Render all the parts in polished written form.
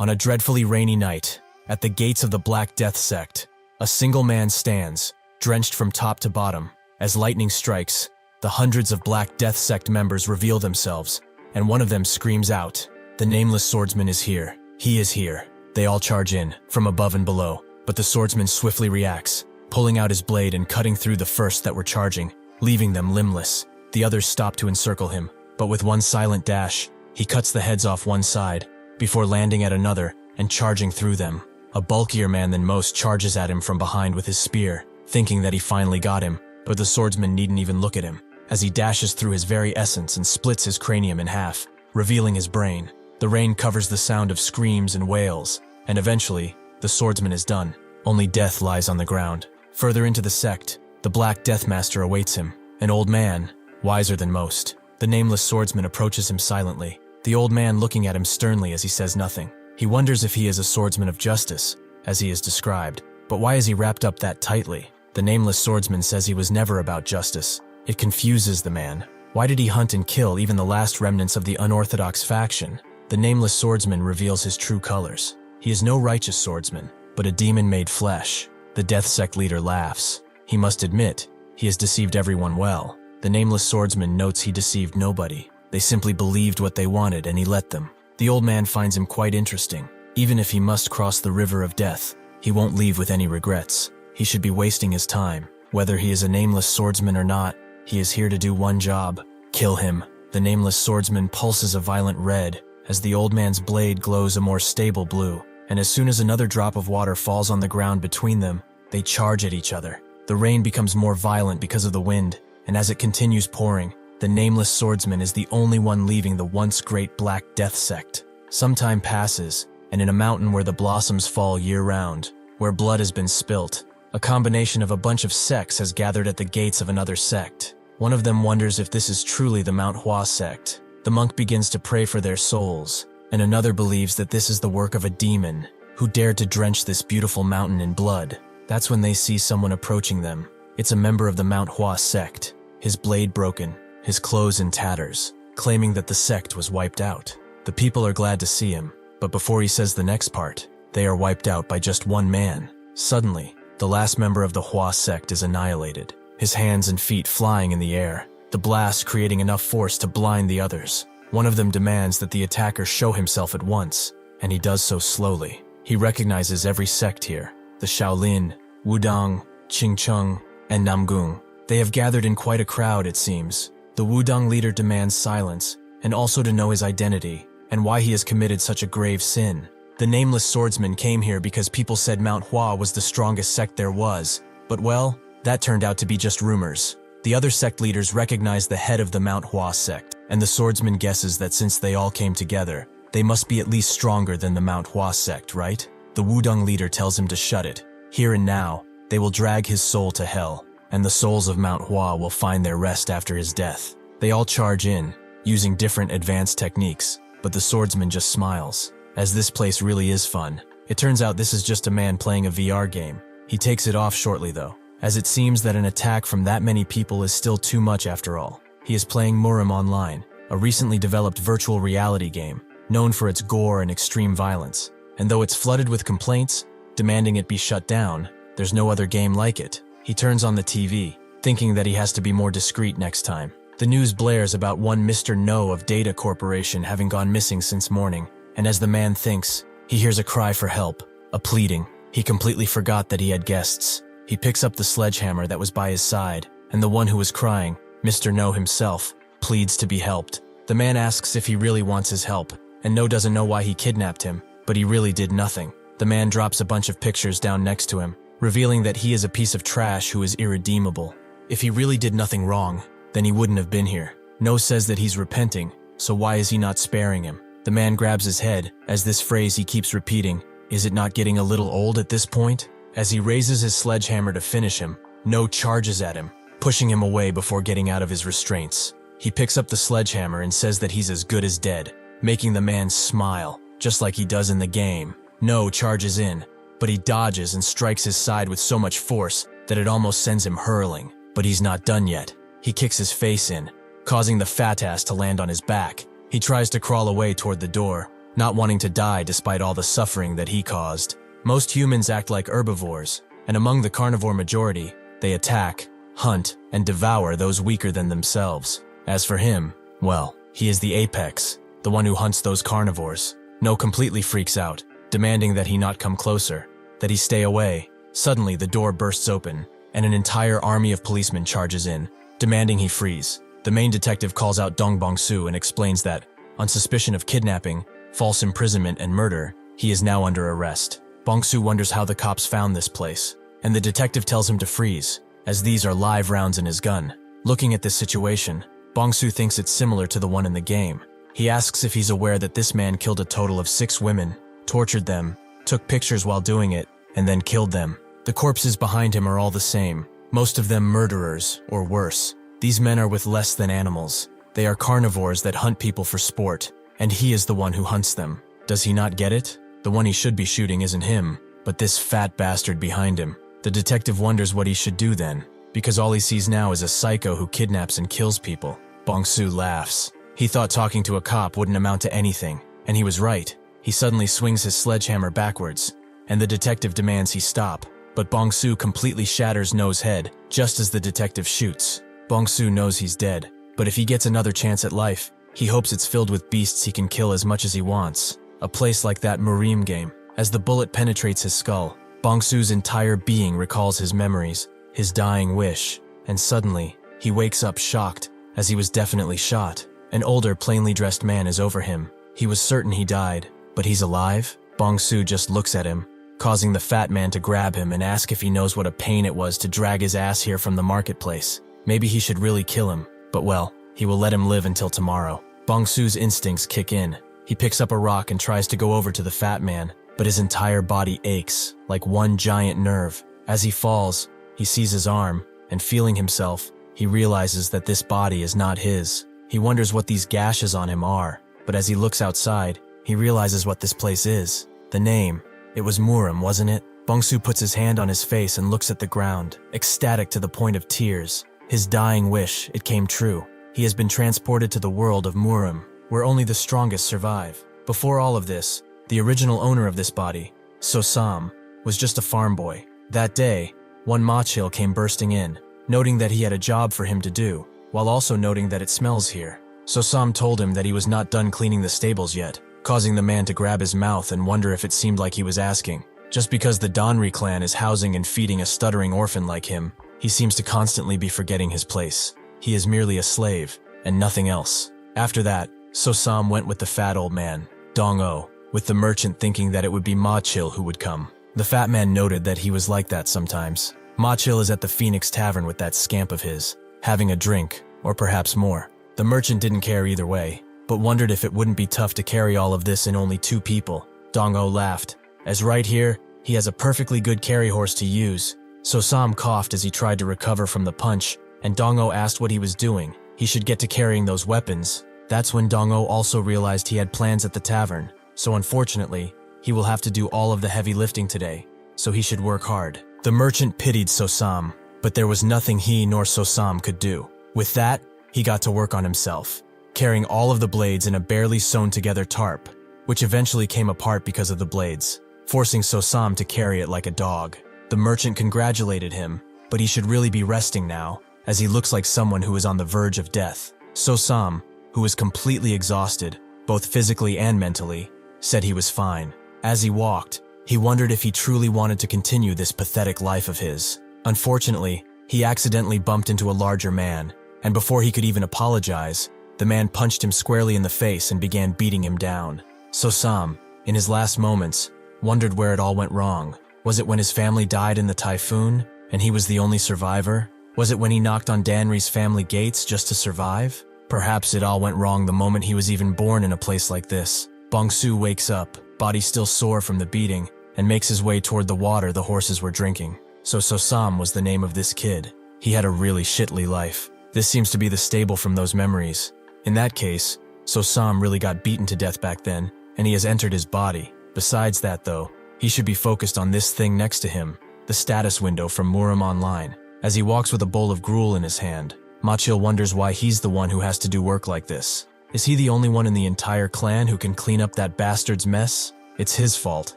On a dreadfully rainy night, at the gates of the Black Death sect, a single man stands, drenched from top to bottom. As lightning strikes, the hundreds of Black Death sect members reveal themselves, and one of them screams out, "The nameless swordsman is here. He is here." They all charge in, from above and below, but the swordsman swiftly reacts, pulling out his blade and cutting through the first that were charging, leaving them limbless. The others stop to encircle him, but with one silent dash, he cuts the heads off one side, before landing at another and charging through them. A bulkier man than most charges at him from behind with his spear, thinking that he finally got him, but the swordsman needn't even look at him, as he dashes through his very essence and splits his cranium in half, revealing his brain. The rain covers the sound of screams and wails, and eventually, the swordsman is done. Only death lies on the ground. Further into the sect, the Black Death Master awaits him, an old man, wiser than most. The nameless swordsman approaches him silently, the old man looking at him sternly as he says nothing. He wonders if he is a swordsman of justice, as he is described, but why is he wrapped up that tightly? The nameless swordsman says he was never about justice. It confuses the man. Why did he hunt and kill even the last remnants of the unorthodox faction? The nameless swordsman reveals his true colors. He is no righteous swordsman, but a demon made flesh. The Death Sect leader laughs. He must admit, he has deceived everyone well. The nameless swordsman notes he deceived nobody. They simply believed what they wanted and he let them. The old man finds him quite interesting. Even if he must cross the river of death, he won't leave with any regrets. He should be wasting his time. Whether he is a nameless swordsman or not, he is here to do one job: kill him. The nameless swordsman pulses a violent red, as the old man's blade glows a more stable blue, and as soon as another drop of water falls on the ground between them, they charge at each other. The rain becomes more violent because of the wind, and as it continues pouring, the nameless swordsman is the only one leaving the once great Black Death sect. Some time passes, and in a mountain where the blossoms fall year-round, where blood has been spilt, a combination of a bunch of sects has gathered at the gates of another sect. One of them wonders if this is truly the Mount Hua sect. The monk begins to pray for their souls, and another believes that this is the work of a demon who dared to drench this beautiful mountain in blood. That's when they see someone approaching them. It's a member of the Mount Hua sect, his blade broken, his clothes in tatters, claiming that the sect was wiped out. The people are glad to see him, but before he says the next part, they are wiped out by just one man. Suddenly, the last member of the Hua sect is annihilated, his hands and feet flying in the air, the blast creating enough force to blind the others. One of them demands that the attacker show himself at once, and he does so slowly. He recognizes every sect here: the Shaolin, Wudang, Qingcheng, and Namgung. They have gathered in quite a crowd, it seems. The Wudang leader demands silence, and also to know his identity, and why he has committed such a grave sin. The nameless swordsman came here because people said Mount Hua was the strongest sect there was, but well, that turned out to be just rumors. The other sect leaders recognize the head of the Mount Hua sect, and the swordsman guesses that since they all came together, they must be at least stronger than the Mount Hua sect, right? The Wudang leader tells him to shut it. Here and now, they will drag his soul to hell, and the souls of Mount Hua will find their rest after his death. They all charge in, using different advanced techniques, but the swordsman just smiles, as this place really is fun. It turns out this is just a man playing a VR game. He takes it off shortly though, as it seems that an attack from that many people is still too much after all. He is playing Murim online, a recently developed virtual reality game, known for its gore and extreme violence. And though it's flooded with complaints, demanding it be shut down, there's no other game like it. He turns on the TV, thinking that he has to be more discreet next time. The news blares about one Mr. No of Data Corporation having gone missing since morning, and as the man thinks, he hears a cry for help, a pleading. He completely forgot that he had guests. He picks up the sledgehammer that was by his side, and the one who was crying, Mr. No himself, pleads to be helped. The man asks if he really wants his help, and No doesn't know why he kidnapped him, but he really did nothing. The man drops a bunch of pictures down next to him, revealing that he is a piece of trash who is irredeemable. If he really did nothing wrong, then he wouldn't have been here. No says that he's repenting, so why is he not sparing him? The man grabs his head, as this phrase he keeps repeating, is it not getting a little old at this point? As he raises his sledgehammer to finish him, No charges at him, pushing him away before getting out of his restraints. He picks up the sledgehammer and says that he's as good as dead, making the man smile, just like he does in the game. No charges in, but he dodges and strikes his side with so much force that it almost sends him hurling. But he's not done yet. He kicks his face in, causing the fat ass to land on his back. He tries to crawl away toward the door, not wanting to die despite all the suffering that he caused. Most humans act like herbivores, and among the carnivore majority, they attack, hunt, and devour those weaker than themselves. As for him, well, he is the apex, the one who hunts those carnivores. No completely freaks out, demanding that he not come closer, that he stay away. Suddenly, the door bursts open, and an entire army of policemen charges in, demanding he freeze. The main detective calls out Bongsu and explains that, on suspicion of kidnapping, false imprisonment, and murder, he is now under arrest. Bongsu wonders how the cops found this place, and the detective tells him to freeze, as these are live rounds in his gun. Looking at this situation, Bongsu thinks it's similar to the one in the game. He asks if he's aware that this man killed a total of 6 women, tortured them, took pictures while doing it, and then killed them. The corpses behind him are all the same, most of them murderers, or worse. These men are with less than animals. They are carnivores that hunt people for sport, and he is the one who hunts them. Does he not get it? The one he should be shooting isn't him, but this fat bastard behind him. The detective wonders what he should do then, because all he sees now is a psycho who kidnaps and kills people. Bongsu laughs. He thought talking to a cop wouldn't amount to anything, and he was right. He suddenly swings his sledgehammer backwards, and the detective demands he stop, but Bongsu completely shatters No's head just as the detective shoots. Bongsu knows he's dead, but if he gets another chance at life, he hopes it's filled with beasts he can kill as much as he wants. A place like that Murim game. As the bullet penetrates his skull, Bongsu's entire being recalls his memories, his dying wish, and suddenly, he wakes up shocked, as he was definitely shot. An older, plainly dressed man is over him. He was certain he died, but he's alive? Bongsu just looks at him, causing the fat man to grab him and ask if he knows what a pain it was to drag his ass here from the marketplace. Maybe he should really kill him, but well, he will let him live until tomorrow. Bongsu's instincts kick in. He picks up a rock and tries to go over to the fat man, but his entire body aches, like one giant nerve. As he falls, he sees his arm, and feeling himself, he realizes that this body is not his. He wonders what these gashes on him are, but as he looks outside, he realizes what this place is. The name. It was Murim, wasn't it? Bongsu puts his hand on his face and looks at the ground, ecstatic to the point of tears. His dying wish, it came true. He has been transported to the world of Murim, where only the strongest survive. Before all of this, the original owner of this body, Sosam, was just a farm boy. That day, one Machil came bursting in, noting that he had a job for him to do, while also noting that it smells here. Sosam told him that he was not done cleaning the stables yet, causing the man to grab his mouth and wonder if it seemed like he was asking. Just because the Donri clan is housing and feeding a stuttering orphan like him, he seems to constantly be forgetting his place. He is merely a slave, and nothing else. After that, Sosam went with the fat old man, Dong-o, with the merchant thinking that it would be Machil who would come. The fat man noted that he was like that sometimes. Machil is at the Phoenix Tavern with that scamp of his, having a drink, or perhaps more. The merchant didn't care either way, but wondered if it wouldn't be tough to carry all of this in only 2 people. Dong-o laughed, as right here, he has a perfectly good carry horse to use. Sosam coughed as he tried to recover from the punch, and Dong-o asked what he was doing. He should get to carrying those weapons. That's when Dong-o also realized he had plans at the tavern, so unfortunately, he will have to do all of the heavy lifting today, so he should work hard. The merchant pitied Sosam, but there was nothing he nor Sosam could do. With that, he got to work on himself, carrying all of the blades in a barely sewn together tarp, which eventually came apart because of the blades, forcing Sosam to carry it like a dog. The merchant congratulated him, but he should really be resting now, as he looks like someone who is on the verge of death. Sosam, who was completely exhausted, both physically and mentally, said he was fine. As he walked, he wondered if he truly wanted to continue this pathetic life of his. Unfortunately, he accidentally bumped into a larger man, and before he could even apologize, the man punched him squarely in the face and began beating him down. Sosam, in his last moments, wondered where it all went wrong. Was it when his family died in the typhoon, and he was the only survivor? Was it when he knocked on Danri's family gates just to survive? Perhaps it all went wrong the moment he was even born in a place like this. Bongsu wakes up, body still sore from the beating, and makes his way toward the water the horses were drinking. So Sosam was the name of this kid. He had a really shitly life. This seems to be the stable from those memories. In that case, Sosam really got beaten to death back then, and he has entered his body. Besides that though, he should be focused on this thing next to him, the status window from Murim Online. As he walks with a bowl of gruel in his hand, Machil wonders why he's the one who has to do work like this. Is he the only one in the entire clan who can clean up that bastard's mess? It's his fault,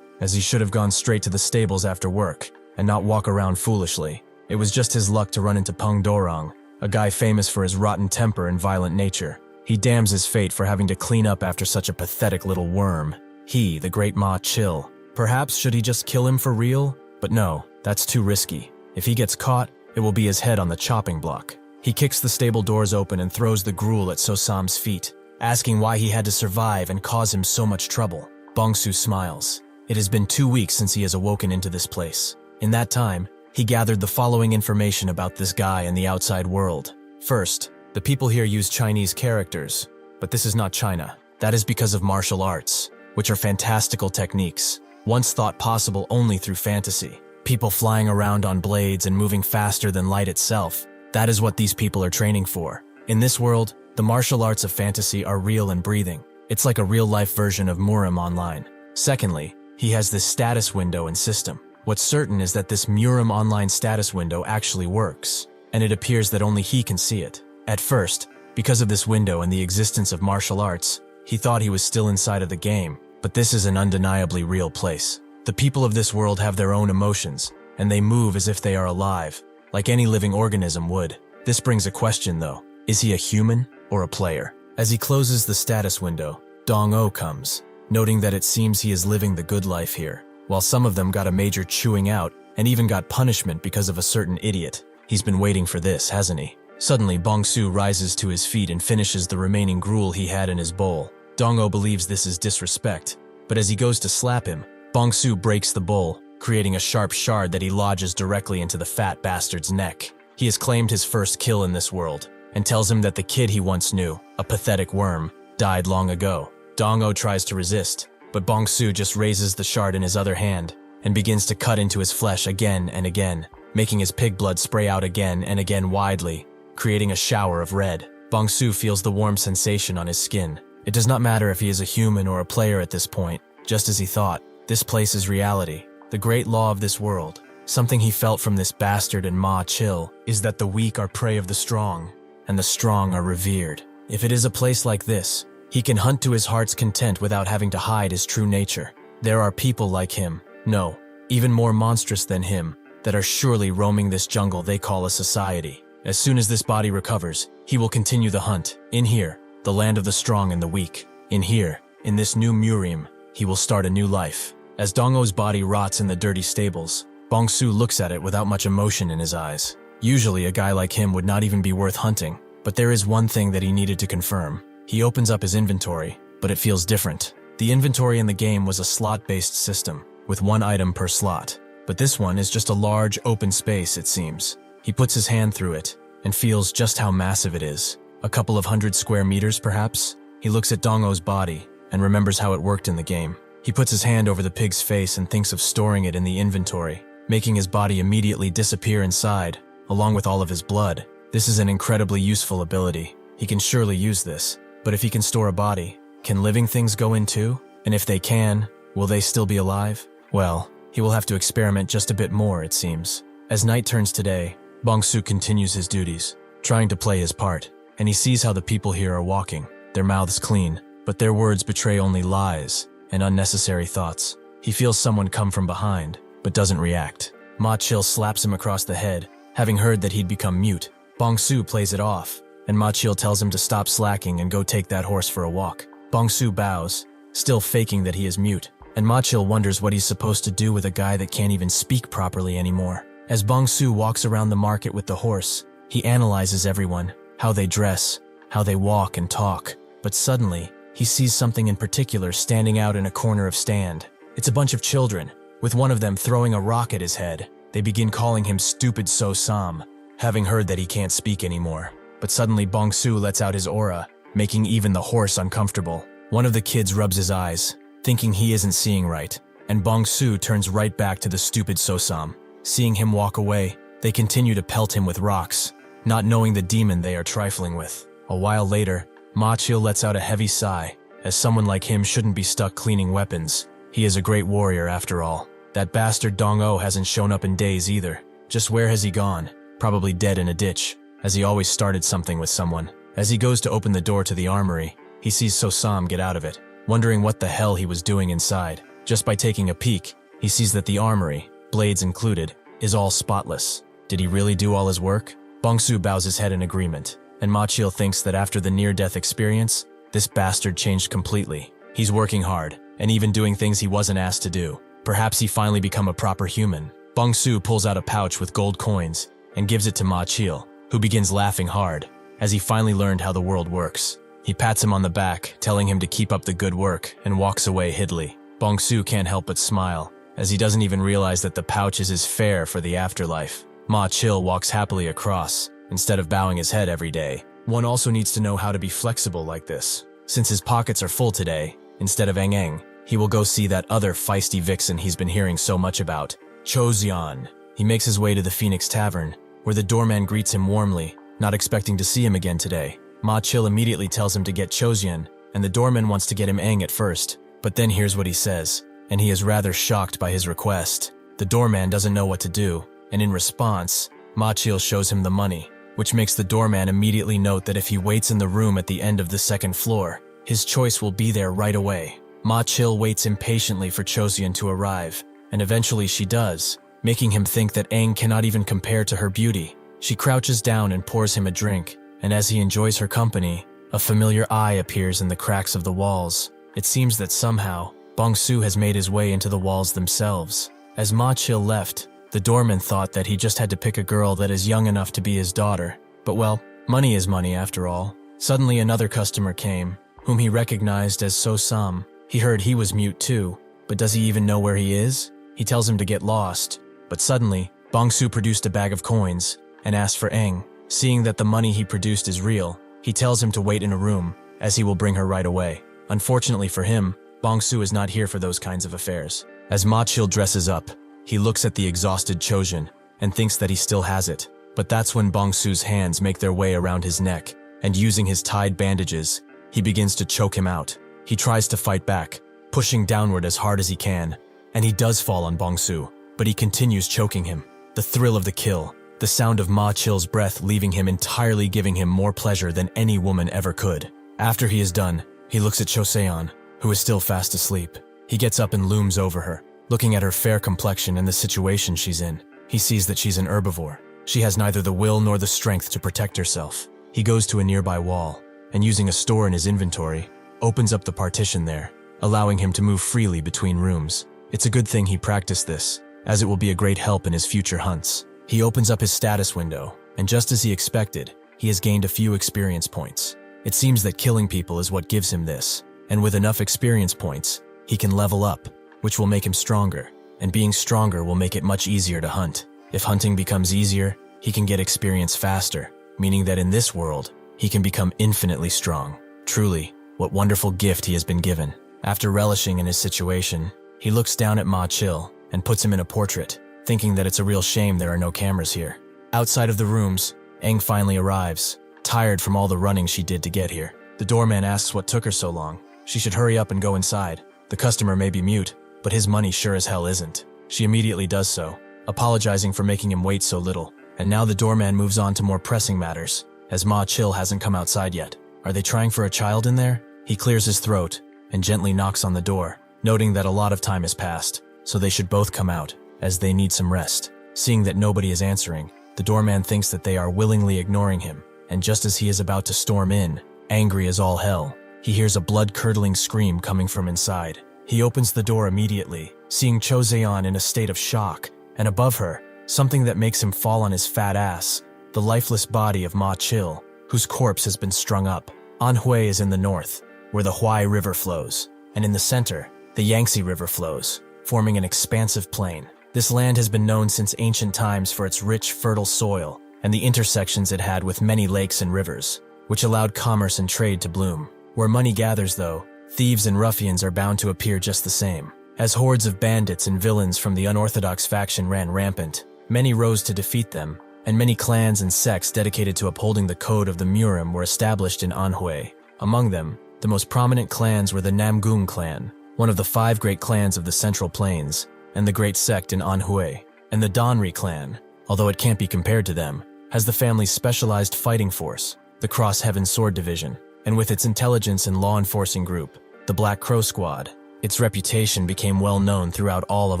as he should have gone straight to the stables after work and not walk around foolishly. It was just his luck to run into Peng Dorong, a guy famous for his rotten temper and violent nature. He damns his fate for having to clean up after such a pathetic little worm. He, the great Ma Chill. Perhaps should he just kill him for real? But no, that's too risky. If he gets caught, it will be his head on the chopping block. He kicks the stable doors open and throws the gruel at So-sam's feet, asking why he had to survive and cause him so much trouble. Bongsu smiles. It has been 2 weeks since he has awoken into this place. In that time, he gathered the following information about this guy and the outside world. First, the people here use Chinese characters, but this is not China. That is because of martial arts, which are fantastical techniques, once thought possible only through fantasy. People flying around on blades and moving faster than light itself. That is what these people are training for. In this world, the martial arts of fantasy are real and breathing. It's like a real-life version of Murim online. Secondly, he has this status window and system. What's certain is that this Murim online status window actually works, and it appears that only he can see it. At first, because of this window and the existence of martial arts, he thought he was still inside of the game, but this is an undeniably real place. The people of this world have their own emotions, and they move as if they are alive, like any living organism would. This brings a question though. Is he a human or a player? As he closes the status window, Dong-O comes, noting that it seems he is living the good life here, while some of them got a major chewing out and even got punishment because of a certain idiot. He's been waiting for this, hasn't he? Suddenly, Bongsu rises to his feet and finishes the remaining gruel he had in his bowl. Dong-O believes this is disrespect, but as he goes to slap him, Bongsu breaks the bowl, creating a sharp shard that he lodges directly into the fat bastard's neck. He has claimed his first kill in this world, and tells him that the kid he once knew, a pathetic worm, died long ago. Dong-O tries to resist, but Bongsu just raises the shard in his other hand and begins to cut into his flesh again and again, making his pig blood spray out again and again widely, creating a shower of red. Bongsu feels the warm sensation on his skin. It does not matter if he is a human or a player at this point, just as he thought. This place is reality, the great law of this world. Something he felt from this bastard and Ma Chill is that the weak are prey of the strong, and the strong are revered. If it is a place like this, he can hunt to his heart's content without having to hide his true nature. There are people like him, no, even more monstrous than him, that are surely roaming this jungle they call a society. As soon as this body recovers, he will continue the hunt. In here, the land of the strong and the weak. In here, in this new Murim, he will start a new life. As Dong-O's body rots in the dirty stables, Bongsu looks at it without much emotion in his eyes. Usually a guy like him would not even be worth hunting, but there is one thing that he needed to confirm. He opens up his inventory, but it feels different. The inventory in the game was a slot-based system, with one item per slot. But this one is just a large, open space, it seems. He puts his hand through it, and feels just how massive it is. A couple of 100 square meters, perhaps? He looks at Dong-O's body, and remembers how it worked in the game. He puts his hand over the pig's face and thinks of storing it in the inventory, making his body immediately disappear inside, along with all of his blood. This is an incredibly useful ability. He can surely use this. But if he can store a body, can living things go in too? And if they can, will they still be alive? Well, he will have to experiment just a bit more, it seems. As night turns to day, Bongsu continues his duties, trying to play his part, and he sees how the people here are walking, their mouths clean, but their words betray only lies and unnecessary thoughts. He feels someone come from behind, but doesn't react. Ma Chill slaps him across the head, having heard that he'd become mute. Bongsu plays it off, and Ma Chill tells him to stop slacking and go take that horse for a walk. Bongsu bows, still faking that he is mute, and Ma Chill wonders what he's supposed to do with a guy that can't even speak properly anymore. As Bongsu walks around the market with the horse, he analyzes everyone, how they dress, how they walk and talk. But suddenly, he sees something in particular standing out in a corner of stand. It's a bunch of children, with one of them throwing a rock at his head. They begin calling him Stupid So-sam, having heard that he can't speak anymore. But suddenly Bongsu lets out his aura, making even the horse uncomfortable. One of the kids rubs his eyes, thinking he isn't seeing right, and Bongsu turns right back to the Stupid So-sam. Seeing him walk away, they continue to pelt him with rocks, not knowing the demon they are trifling with. A while later, Ma Chill lets out a heavy sigh, as someone like him shouldn't be stuck cleaning weapons. He is a great warrior after all. That bastard Dong-O hasn't shown up in days either. Just where has he gone? Probably dead in a ditch, as he always started something with someone. As he goes to open the door to the armory, he sees So-sam get out of it, wondering what the hell he was doing inside. Just by taking a peek, he sees that the armory, blades included, is all spotless. Did he really do all his work? Bongsu bows his head in agreement, and Ma Chil thinks that after the near-death experience, this bastard changed completely. He's working hard, and even doing things he wasn't asked to do. Perhaps he finally become a proper human. Bongsu pulls out a pouch with gold coins and gives it to Ma Chil, who begins laughing hard, as he finally learned how the world works. He pats him on the back, telling him to keep up the good work, and walks away hiddly. Bongsu can't help but smile, as he doesn't even realize that the pouch is his fare for the afterlife. Ma Chil walks happily across, instead of bowing his head every day. One also needs to know how to be flexible like this. Since his pockets are full today, instead of Eng, he will go see that other feisty vixen he's been hearing so much about, Chozian. He makes his way to the Phoenix Tavern, where the doorman greets him warmly, not expecting to see him again today. Ma Chil immediately tells him to get Chozian, and the doorman wants to get him Eng at first, but then here's what he says, and he is rather shocked by his request. The doorman doesn't know what to do, and in response, Ma Chil shows him the money, which makes the doorman immediately note that if he waits in the room at the end of the second floor, his choice will be there right away. Ma Chil waits impatiently for Chozian to arrive, and eventually she does, making him think that Eng cannot even compare to her beauty. She crouches down and pours him a drink, and as he enjoys her company, a familiar eye appears in the cracks of the walls. It seems that somehow, Bongsu has made his way into the walls themselves. As Ma Chil left, the doorman thought that he just had to pick a girl that is young enough to be his daughter. But well, money is money after all. Suddenly another customer came, whom he recognized as So-sam. He heard he was mute too, but does he even know where he is? He tells him to get lost. But suddenly, Bongsu produced a bag of coins and asked for Eng. Seeing that the money he produced is real, he tells him to wait in a room, as he will bring her right away. Unfortunately for him, Bongsu is not here for those kinds of affairs. As Ma Chil dresses up, he looks at the exhausted Chozian and thinks that he still has it. But that's when Bongsu's hands make their way around his neck, and using his tied bandages, he begins to choke him out. He tries to fight back, pushing downward as hard as he can, and he does fall on Bongsu, but he continues choking him. The thrill of the kill, the sound of Ma Chil's breath leaving him entirely giving him more pleasure than any woman ever could. After he is done, he looks at Choseon, who is still fast asleep. He gets up and looms over her, looking at her fair complexion and the situation she's in. He sees that she's an herbivore. She has neither the will nor the strength to protect herself. He goes to a nearby wall, and using a store in his inventory, opens up the partition there, allowing him to move freely between rooms. It's a good thing he practiced this, as it will be a great help in his future hunts. He opens up his status window, and just as he expected, he has gained a few experience points. It seems that killing people is what gives him this, and with enough experience points, he can level up, which will make him stronger, and being stronger will make it much easier to hunt. If hunting becomes easier, he can get experience faster, meaning that in this world, he can become infinitely strong. Truly, what wonderful gift he has been given. After relishing in his situation, he looks down at Ma Chil and puts him in a portrait, thinking that it's a real shame there are no cameras here. Outside of the rooms, Eng finally arrives, tired from all the running she did to get here. The doorman asks what took her so long. She should hurry up and go inside. The customer may be mute, but his money sure as hell isn't. She immediately does so, apologizing for making him wait so little. And now the doorman moves on to more pressing matters, as Ma Chil hasn't come outside yet. Are they trying for a child in there? He clears his throat and gently knocks on the door, noting that a lot of time has passed, so they should both come out, as they need some rest. Seeing that nobody is answering, the doorman thinks that they are willingly ignoring him, and just as he is about to storm in, angry as all hell, he hears a blood-curdling scream coming from inside. He opens the door immediately, seeing Choseon in a state of shock, and above her, something that makes him fall on his fat ass, the lifeless body of Ma Chil, whose corpse has been strung up. Anhui is in the north, where the Huai River flows, and in the center, the Yangtze River flows, forming an expansive plain. This land has been known since ancient times for its rich, fertile soil and the intersections it had with many lakes and rivers, which allowed commerce and trade to bloom. Where money gathers, though, thieves and ruffians are bound to appear just the same. As hordes of bandits and villains from the unorthodox faction ran rampant, many rose to defeat them, and many clans and sects dedicated to upholding the code of the Murim were established in Anhui. Among them, the most prominent clans were the Namgung clan, one of the 5 great clans of the Central Plains, and the great sect in Anhui, and the Donri clan, although it can't be compared to them, has the family's specialized fighting force, the Cross Heaven Sword Division. and with its intelligence and law enforcing group, the Black Crow Squad, its reputation became well known throughout all of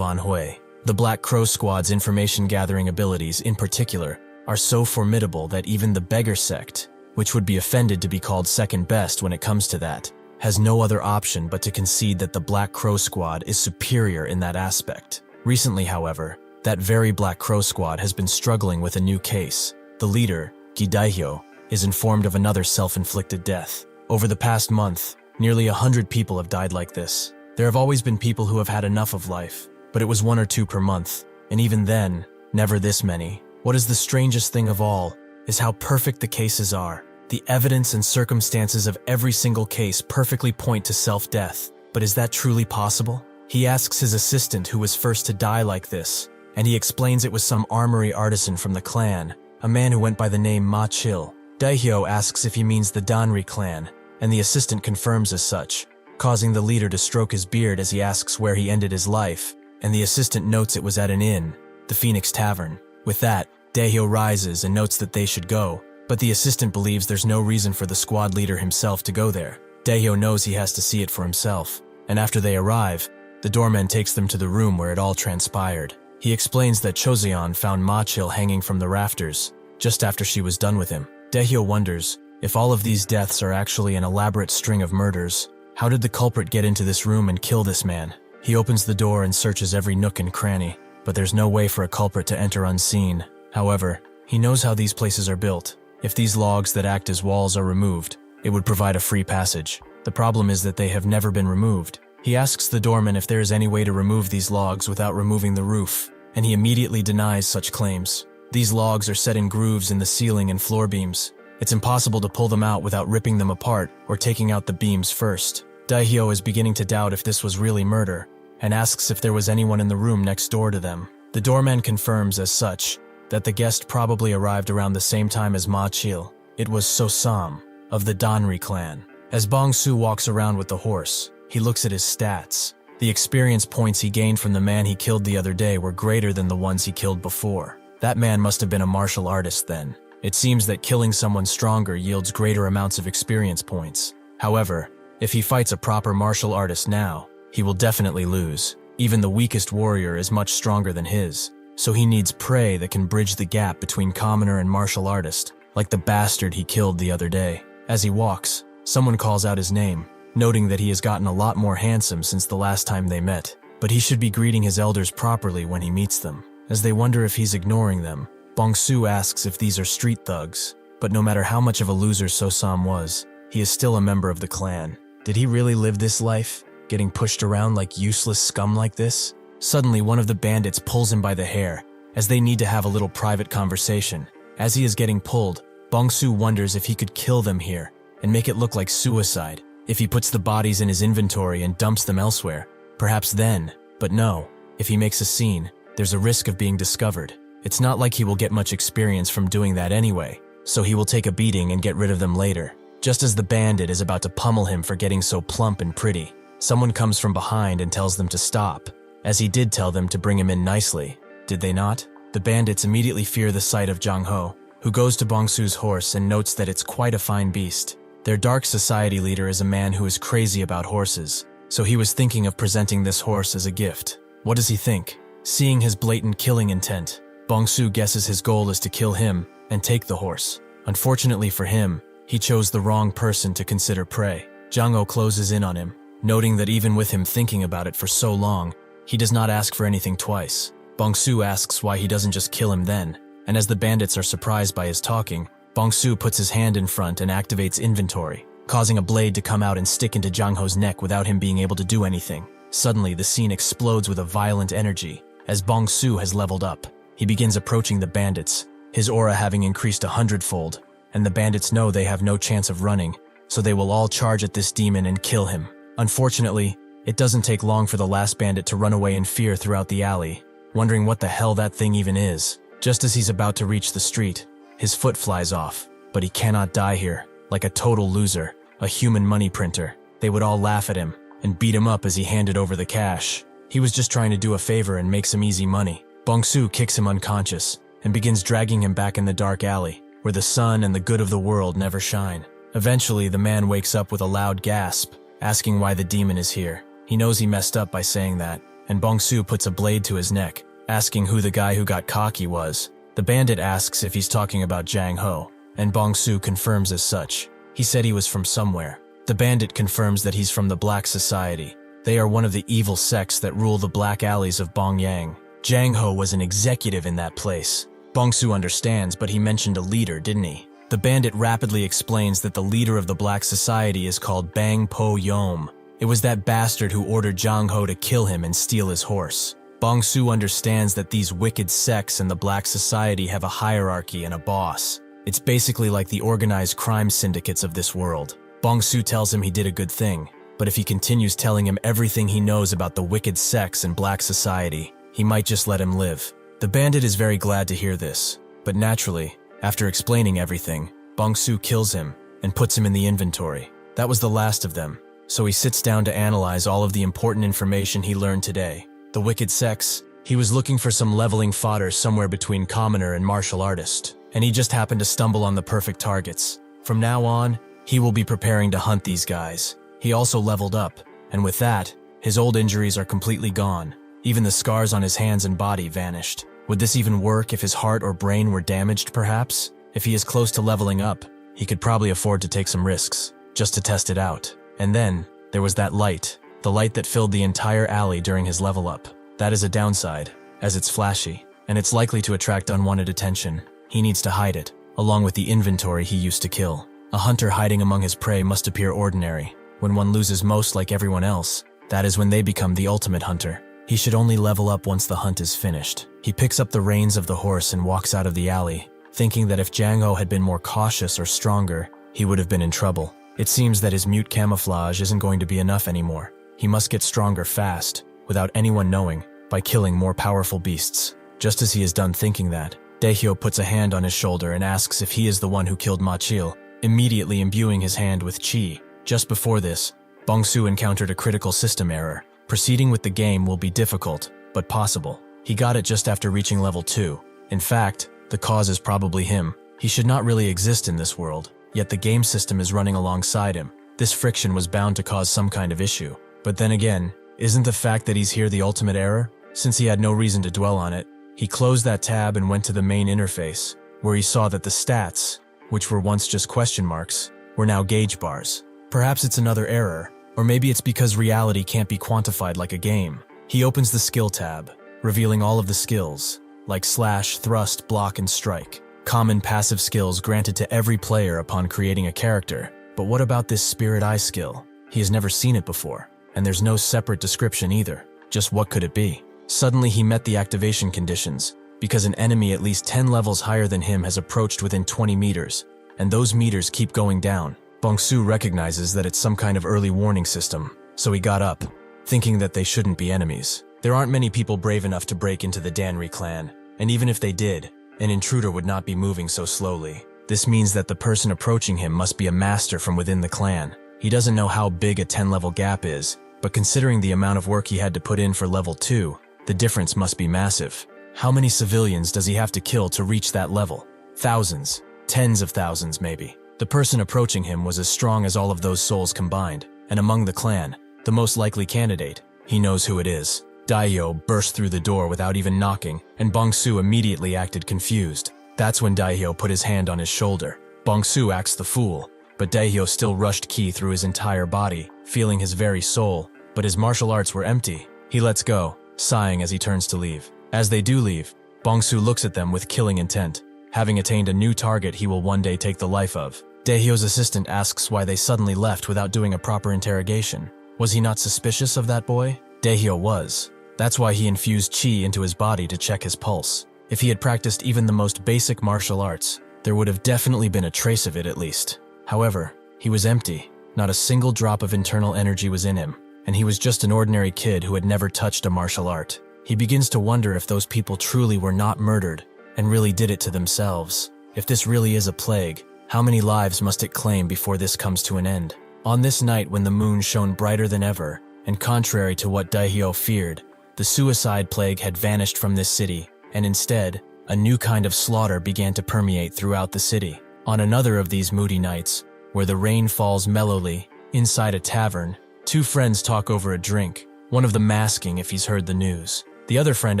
Anhui. The Black Crow Squad's information-gathering abilities, in particular, are so formidable that even the beggar sect, which would be offended to be called second best when it comes to that, has no other option but to concede that the Black Crow Squad is superior in that aspect. Recently, however, that very Black Crow Squad has been struggling with a new case. The leader, Gidaihyo, is informed of another self-inflicted death. Over the past month, nearly 100 people have died like this. There have always been people who have had enough of life, but it was 1 or 2 per month, and even then, never this many. What is the strangest thing of all is how perfect the cases are. The evidence and circumstances of every single case perfectly point to self-death. But is that truly possible? He asks his assistant who was first to die like this, and he explains it was some armory artisan from the clan, a man who went by the name Ma Chil. Daihyo asks if he means the Danri clan, and the assistant confirms as such, causing the leader to stroke his beard as he asks where he ended his life, and the assistant notes it was at an inn, the Phoenix Tavern. With that, Daihyo rises and notes that they should go, but the assistant believes there's no reason for the squad leader himself to go there. Daihyo knows he has to see it for himself, and after they arrive, the doorman takes them to the room where it all transpired. He explains that Choseon found Ma Chil hanging from the rafters, just after she was done with him. Daihyo wonders, if all of these deaths are actually an elaborate string of murders, how did the culprit get into this room and kill this man? He opens the door and searches every nook and cranny, but there's no way for a culprit to enter unseen. However, he knows how these places are built. If these logs that act as walls are removed, it would provide a free passage. The problem is that they have never been removed. He asks the doorman if there is any way to remove these logs without removing the roof, and he immediately denies such claims. These logs are set in grooves in the ceiling and floor beams. It's impossible to pull them out without ripping them apart or taking out the beams first. Daihyo is beginning to doubt if this was really murder, and asks if there was anyone in the room next door to them. The doorman confirms as such that the guest probably arrived around the same time as Ma Chil. It was Sosam, of the Danri clan. As Bongsu walks around with the horse, he looks at his stats. The experience points he gained from the man he killed the other day were greater than the ones he killed before. That man must have been a martial artist then. It seems that killing someone stronger yields greater amounts of experience points. However, if he fights a proper martial artist now, he will definitely lose. Even the weakest warrior is much stronger than his, so he needs prey that can bridge the gap between commoner and martial artist, like the bastard he killed the other day. As he walks, someone calls out his name, noting that he has gotten a lot more handsome since the last time they met, but he should be greeting his elders properly when he meets them. As they wonder if he's ignoring them, Bongsu asks if these are street thugs, but no matter how much of a loser Sosam was, he is still a member of the clan. Did he really live this life, getting pushed around like useless scum like this? Suddenly, one of the bandits pulls him by the hair, as they need to have a little private conversation. As he is getting pulled, Bongsu wonders if he could kill them here, and make it look like suicide. If he puts the bodies in his inventory and dumps them elsewhere, perhaps then, but no. If he makes a scene, there's a risk of being discovered. It's not like he will get much experience from doing that anyway, so he will take a beating and get rid of them later. Just as the bandit is about to pummel him for getting so plump and pretty, someone comes from behind and tells them to stop, as he did tell them to bring him in nicely. Did they not? The bandits immediately fear the sight of Jang Ho, who goes to Bongsu's horse and notes that it's quite a fine beast. Their dark society leader is a man who is crazy about horses, so he was thinking of presenting this horse as a gift. What does he think? Seeing his blatant killing intent, Bongsu guesses his goal is to kill him and take the horse. Unfortunately for him, he chose the wrong person to consider prey. Jang Ho closes in on him, noting that even with him thinking about it for so long, he does not ask for anything twice. Bongsu asks why he doesn't just kill him then, and as the bandits are surprised by his talking, Bongsu puts his hand in front and activates inventory, causing a blade to come out and stick into Jang Ho's neck without him being able to do anything. Suddenly, the scene explodes with a violent energy, as Bongsu has leveled up. He begins approaching the bandits, his aura having increased 100-fold, and the bandits know they have no chance of running, so they will all charge at this demon and kill him. Unfortunately, it doesn't take long for the last bandit to run away in fear throughout the alley, wondering what the hell that thing even is. Just as he's about to reach the street, his foot flies off, but he cannot die here. Like a total loser, a human money printer, they would all laugh at him and beat him up as he handed over the cash. He was just trying to do a favor and make some easy money. Bongsu kicks him unconscious and begins dragging him back in the dark alley, where the sun and the good of the world never shine. Eventually, the man wakes up with a loud gasp, asking why the demon is here. He knows he messed up by saying that, and Bongsu puts a blade to his neck, asking who the guy who got cocky was. The bandit asks if he's talking about Jang Ho, and Bongsu confirms as such. He said he was from somewhere. The bandit confirms that he's from the Black Society. They are one of the evil sects that rule the black alleys of Bongyang. Jang Ho was an executive in that place. Bongsu understands, but he mentioned a leader, didn't he? The bandit rapidly explains that the leader of the Black Society is called Bang Po Yom. It was that bastard who ordered Jang Ho to kill him and steal his horse. Bongsu understands that these wicked sects and the Black Society have a hierarchy and a boss. It's basically like the organized crime syndicates of this world. Bongsu tells him he did a good thing, but if he continues telling him everything he knows about the wicked sects and Black Society, he might just let him live. The bandit is very glad to hear this, but naturally, after explaining everything, Bongsu kills him and puts him in the inventory. That was the last of them, so he sits down to analyze all of the important information he learned today. The wicked sects, he was looking for some leveling fodder somewhere between commoner and martial artist, and he just happened to stumble on the perfect targets. From now on, he will be preparing to hunt these guys. He also leveled up, and with that, his old injuries are completely gone. Even the scars on his hands and body vanished. Would this even work if his heart or brain were damaged, perhaps? If he is close to leveling up, he could probably afford to take some risks, just to test it out. And then, there was that light, the light that filled the entire alley during his level up. That is a downside, as it's flashy, and it's likely to attract unwanted attention. He needs to hide it, along with the inventory he used to kill. A hunter hiding among his prey must appear ordinary. When one loses most like everyone else, that is when they become the ultimate hunter. He should only level up once the hunt is finished. He picks up the reins of the horse and walks out of the alley, thinking that if Jang Ho had been more cautious or stronger, he would have been in trouble. It seems that his mute camouflage isn't going to be enough anymore. He must get stronger fast, without anyone knowing, by killing more powerful beasts. Just as he is done thinking that, Daehyo puts a hand on his shoulder and asks if he is the one who killed Ma Chil, immediately imbuing his hand with chi. Just before this, Bongsu encountered a critical system error. Proceeding with the game will be difficult, but possible. He got it just after reaching level 2. In fact, the cause is probably him. He should not really exist in this world, yet the game system is running alongside him. This friction was bound to cause some kind of issue. But then again, isn't the fact that he's here the ultimate error? Since he had no reason to dwell on it, he closed that tab and went to the main interface, where he saw that the stats, which were once just question marks, were now gauge bars. Perhaps it's another error, or maybe it's because reality can't be quantified like a game. He opens the skill tab, revealing all of the skills, like slash, thrust, block, and strike. Common passive skills granted to every player upon creating a character. But what about this Spirit Eye skill? He has never seen it before, and there's no separate description either. Just what could it be? Suddenly he met the activation conditions, because an enemy at least 10 levels higher than him has approached within 20 meters, and those meters keep going down. Bongsu recognizes that it's some kind of early warning system, so he got up, thinking that they shouldn't be enemies. There aren't many people brave enough to break into the Danri clan, and even if they did, an intruder would not be moving so slowly. This means that the person approaching him must be a master from within the clan. He doesn't know how big a 10-level gap is, but considering the amount of work he had to put in for level 2, the difference must be massive. How many civilians does he have to kill to reach that level? Thousands, tens of thousands maybe. The person approaching him was as strong as all of those souls combined, and among the clan, the most likely candidate. He knows who it is. Daehyo burst through the door without even knocking, and Bongsu immediately acted confused. That's when Daehyo put his hand on his shoulder. Bongsu acts the fool, but Daehyo still rushed ki through his entire body, feeling his very soul, but his martial arts were empty. He lets go, sighing as he turns to leave. As they do leave, Bongsu looks at them with killing intent, having attained a new target he will one day take the life of. Daehyo's assistant asks why they suddenly left without doing a proper interrogation. Was he not suspicious of that boy? Daehyo was. That's why he infused chi into his body to check his pulse. If he had practiced even the most basic martial arts, there would have definitely been a trace of it at least. However, he was empty. Not a single drop of internal energy was in him, and he was just an ordinary kid who had never touched a martial art. He begins to wonder if those people truly were not murdered and really did it to themselves. If this really is a plague, how many lives must it claim before this comes to an end? On this night when the moon shone brighter than ever, and contrary to what Daehyo feared, the suicide plague had vanished from this city, and instead, a new kind of slaughter began to permeate throughout the city. On another of these moody nights, where the rain falls mellowly. Inside a tavern, two friends talk over a drink, one of them asking if he's heard the news. The other friend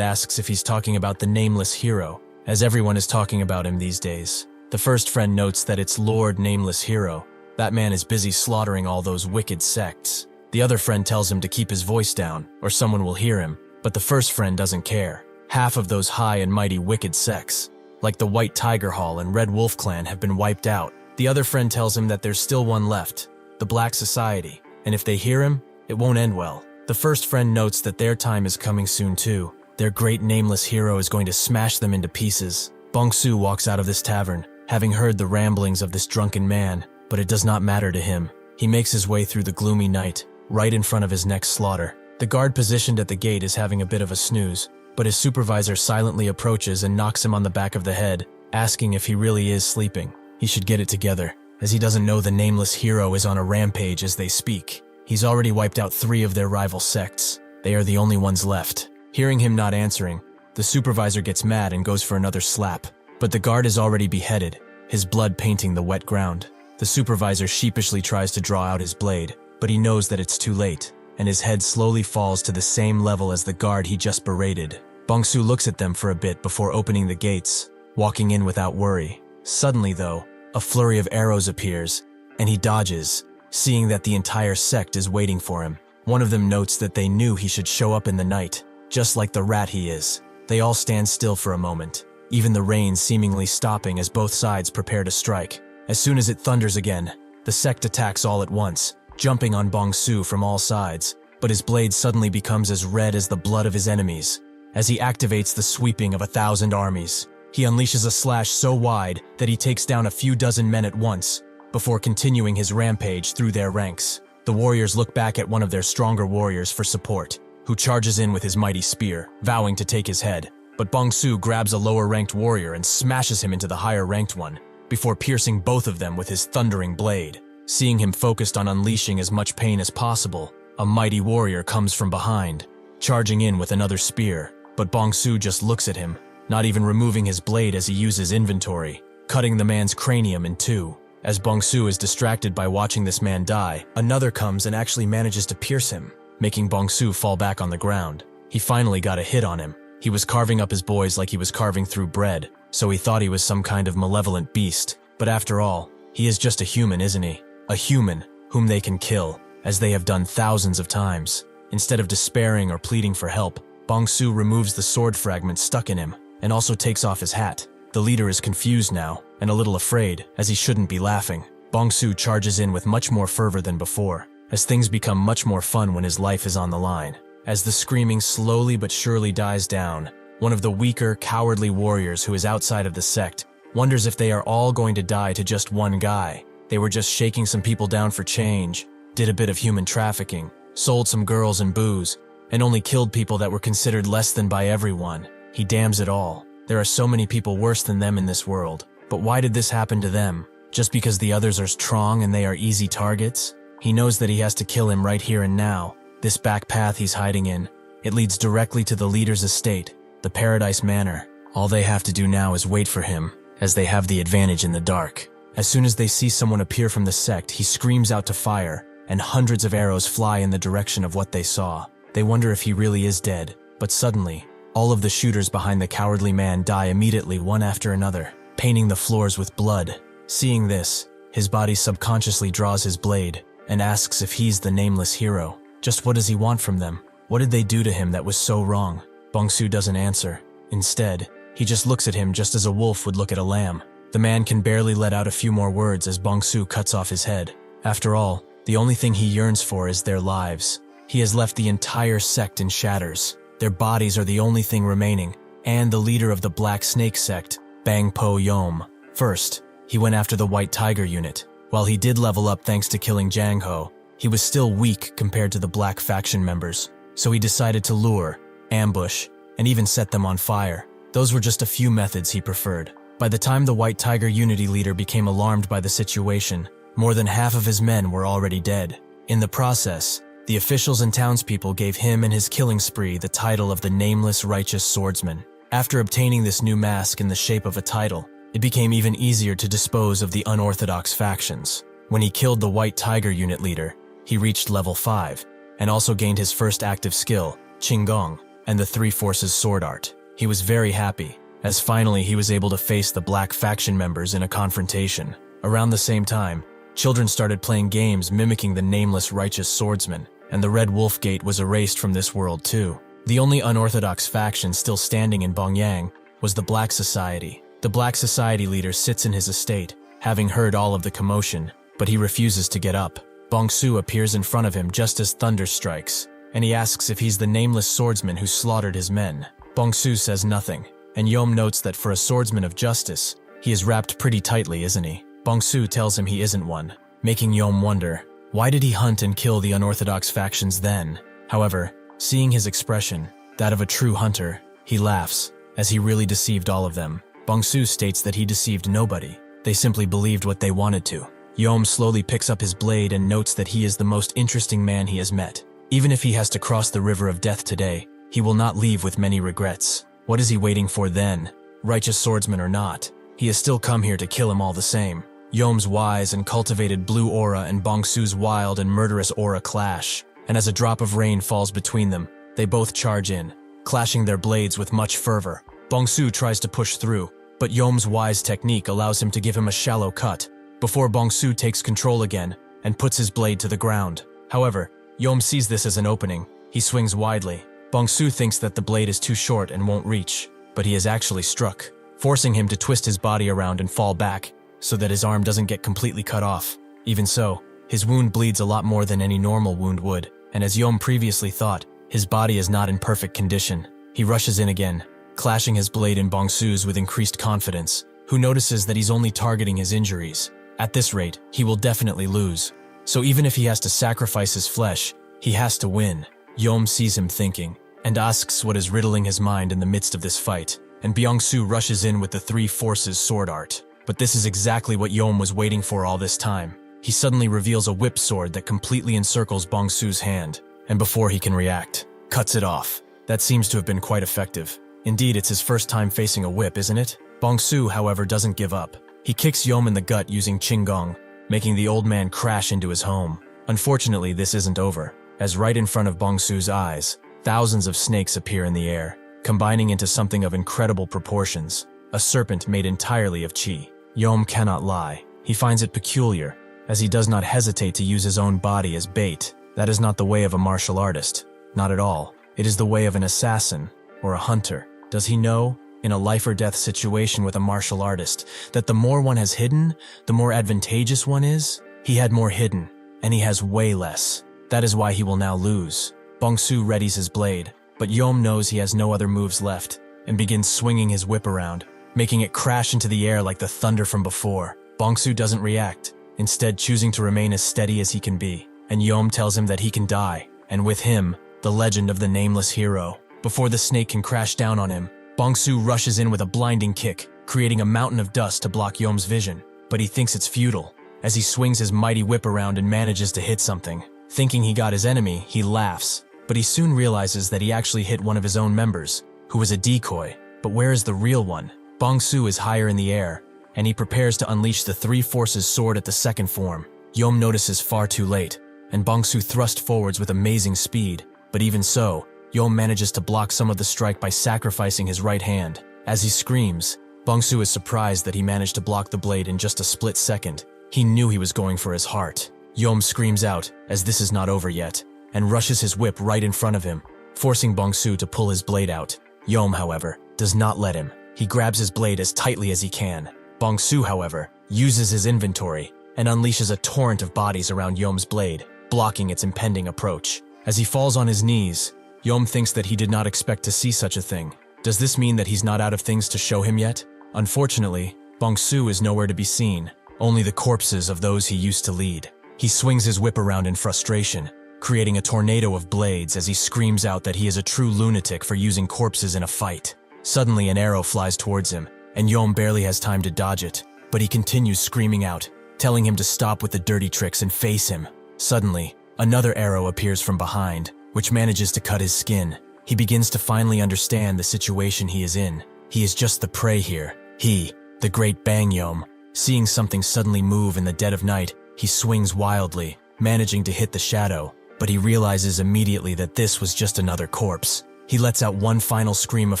asks if he's talking about the nameless hero, as everyone is talking about him these days. The first friend notes that it's Lord Nameless Hero. That man is busy slaughtering all those wicked sects. The other friend tells him to keep his voice down, or someone will hear him, but the first friend doesn't care. Half of those high and mighty wicked sects, like the White Tiger Hall and Red Wolf Clan, have been wiped out. The other friend tells him that there's still one left, the Black Society, and if they hear him, it won't end well. The first friend notes that their time is coming soon too. Their great nameless hero is going to smash them into pieces. Bongsu walks out of this tavern, having heard the ramblings of this drunken man, but it does not matter to him. He makes his way through the gloomy night, right in front of his next slaughter. The guard positioned at the gate is having a bit of a snooze, but his supervisor silently approaches and knocks him on the back of the head, asking if he really is sleeping. He should get it together, as he doesn't know the nameless hero is on a rampage as they speak. He's already wiped out 3 of their rival sects. They are the only ones left. Hearing him not answering, the supervisor gets mad and goes for another slap. But the guard is already beheaded, his blood painting the wet ground. The supervisor sheepishly tries to draw out his blade, but he knows that it's too late, and his head slowly falls to the same level as the guard he just berated. Bongsu looks at them for a bit before opening the gates, walking in without worry. Suddenly, though, a flurry of arrows appears, and he dodges, seeing that the entire sect is waiting for him. One of them notes that they knew he should show up in the night, just like the rat he is. They all stand still for a moment, even the rain seemingly stopping as both sides prepare to strike. As soon as it thunders again, the sect attacks all at once, jumping on Bongsu from all sides, but his blade suddenly becomes as red as the blood of his enemies. As he activates the sweeping of 1,000 armies, he unleashes a slash so wide that he takes down a few dozen men at once, before continuing his rampage through their ranks. The warriors look back at one of their stronger warriors for support, who charges in with his mighty spear, vowing to take his head. But Bongsu grabs a lower-ranked warrior and smashes him into the higher-ranked one, before piercing both of them with his thundering blade. Seeing him focused on unleashing as much pain as possible, a mighty warrior comes from behind, charging in with another spear. But Bongsu just looks at him, not even removing his blade as he uses inventory, cutting the man's cranium in 2. As Bongsu is distracted by watching this man die, another comes and actually manages to pierce him, making Bongsu fall back on the ground. He finally got a hit on him. He was carving up his boys like he was carving through bread, so he thought he was some kind of malevolent beast. But after all, he is just a human, isn't he? A human whom they can kill, as they have done thousands of times. Instead of despairing or pleading for help, Bongsu removes the sword fragment stuck in him, and also takes off his hat. The leader is confused now, and a little afraid, as he shouldn't be laughing. Bongsu charges in with much more fervor than before, as things become much more fun when his life is on the line. As the screaming slowly but surely dies down, one of the weaker, cowardly warriors who is outside of the sect wonders if they are all going to die to just one guy. They were just shaking some people down for change, did a bit of human trafficking, sold some girls and booze, and only killed people that were considered less than by everyone. He damns it all. There are so many people worse than them in this world. But why did this happen to them? Just because the others are strong and they are easy targets? He knows that he has to kill him right here and now. This back path he's hiding in, it leads directly to the leader's estate, the Paradise Manor. All they have to do now is wait for him, as they have the advantage in the dark. As soon as they see someone appear from the sect, he screams out to fire, and hundreds of arrows fly in the direction of what they saw. They wonder if he really is dead, but suddenly, all of the shooters behind the cowardly man die immediately, one after another, painting the floors with blood. Seeing this, his body subconsciously draws his blade, and asks if he's the nameless hero. Just what does he want from them? What did they do to him that was so wrong? Bongsu doesn't answer. Instead, he just looks at him just as a wolf would look at a lamb. The man can barely let out a few more words as Bongsu cuts off his head. After all, the only thing he yearns for is their lives. He has left the entire sect in shatters. Their bodies are the only thing remaining, and the leader of the Black Snake sect, Bang Po Yom. First, he went after the White Tiger unit. While he did level up thanks to killing Jang Ho, he was still weak compared to the Black faction members, so he decided to lure, ambush, and even set them on fire. Those were just a few methods he preferred. By the time the White Tiger Unity leader became alarmed by the situation, more than half of his men were already dead. In the process, the officials and townspeople gave him and his killing spree the title of the Nameless Righteous Swordsman. After obtaining this new mask in the shape of a title, it became even easier to dispose of the unorthodox factions. When he killed the White Tiger unit leader, he reached level 5, and also gained his first active skill, Qinggong, and the Three Forces sword art. He was very happy, as finally he was able to face the Black faction members in a confrontation. Around the same time, children started playing games mimicking the nameless righteous swordsman, and the Red Wolf Gate was erased from this world too. The only unorthodox faction still standing in Bongyang was the Black Society. The Black Society leader sits in his estate, having heard all of the commotion, but he refuses to get up. Bongsu appears in front of him just as thunder strikes, and he asks if he's the nameless swordsman who slaughtered his men. Bongsu says nothing, and Yom notes that for a swordsman of justice, he is wrapped pretty tightly, isn't he? Bongsu tells him he isn't one, making Yom wonder, why did he hunt and kill the unorthodox factions then? However, seeing his expression, that of a true hunter, he laughs, as he really deceived all of them. Bongsu states that he deceived nobody. They simply believed what they wanted to. Yom slowly picks up his blade and notes that he is the most interesting man he has met. Even if he has to cross the river of death today, he will not leave with many regrets. What is he waiting for then? Righteous swordsman or not, he has still come here to kill him all the same. Yom's wise and cultivated blue aura and Bongsu's wild and murderous aura clash, and as a drop of rain falls between them, they both charge in, clashing their blades with much fervor. Bongsu tries to push through, but Yom's wise technique allows him to give him a shallow cut, before Bongsu takes control again and puts his blade to the ground. However, Yom sees this as an opening. He swings widely. Bongsu thinks that the blade is too short and won't reach, but he is actually struck, forcing him to twist his body around and fall back, so that his arm doesn't get completely cut off. Even so, his wound bleeds a lot more than any normal wound would, and as Yom previously thought, his body is not in perfect condition. He rushes in again, clashing his blade in Bongsu's with increased confidence, who notices that he's only targeting his injuries. At this rate, he will definitely lose. So even if he has to sacrifice his flesh, he has to win. Yom sees him thinking, and asks what is riddling his mind in the midst of this fight, and Bongsu rushes in with the Three Forces sword art. But this is exactly what Yom was waiting for all this time. He suddenly reveals a whip sword that completely encircles Bongsu's hand, and before he can react, cuts it off. That seems to have been quite effective. Indeed, it's his first time facing a whip, isn't it? Bongsu, however, doesn't give up. He kicks Yom in the gut using Qinggong, making the old man crash into his home. Unfortunately, this isn't over, as right in front of Bongsu's eyes, thousands of snakes appear in the air, combining into something of incredible proportions, a serpent made entirely of qi. Yom cannot lie. He finds it peculiar, as he does not hesitate to use his own body as bait. That is not the way of a martial artist. Not at all. It is the way of an assassin, or a hunter. Does he know, in a life or death situation with a martial artist, that the more one has hidden, the more advantageous one is? He had more hidden, and he has way less. That is why he will now lose. Bongsu readies his blade, but Yom knows he has no other moves left, and begins swinging his whip around, making it crash into the air like the thunder from before. Bongsu doesn't react, instead choosing to remain as steady as he can be, and Yom tells him that he can die, and with him, the legend of the nameless hero. Before the snake can crash down on him, Bongsu rushes in with a blinding kick, creating a mountain of dust to block Yom's vision, but he thinks it's futile, as he swings his mighty whip around and manages to hit something. Thinking he got his enemy, he laughs, but he soon realizes that he actually hit one of his own members, who was a decoy. But where is the real one? Bongsu is higher in the air, and he prepares to unleash the Three Forces sword at the second form. Yom notices far too late, and Bongsu thrusts forwards with amazing speed, but even so, Yom manages to block some of the strike by sacrificing his right hand. As he screams, Bongsu is surprised that he managed to block the blade in just a split second. He knew he was going for his heart. Yom screams out, as this is not over yet, and rushes his whip right in front of him, forcing Bongsu to pull his blade out. Yom, however, does not let him. He grabs his blade as tightly as he can. Bongsu, however, uses his inventory and unleashes a torrent of bodies around Yom's blade, blocking its impending approach. As he falls on his knees, Yom thinks that he did not expect to see such a thing. Does this mean that he's not out of things to show him yet? Unfortunately, Bongsu is nowhere to be seen, only the corpses of those he used to lead. He swings his whip around in frustration, creating a tornado of blades as he screams out that he is a true lunatic for using corpses in a fight. Suddenly, an arrow flies towards him, and Yom barely has time to dodge it, but he continues screaming out, telling him to stop with the dirty tricks and face him. Suddenly, another arrow appears from behind, which manages to cut his skin. He begins to finally understand the situation he is in. He is just the prey here. He, the great Bang Yom, seeing something suddenly move in the dead of night, He swings wildly, managing to hit the shadow, but he realizes immediately that this was just another corpse. He lets out one final scream of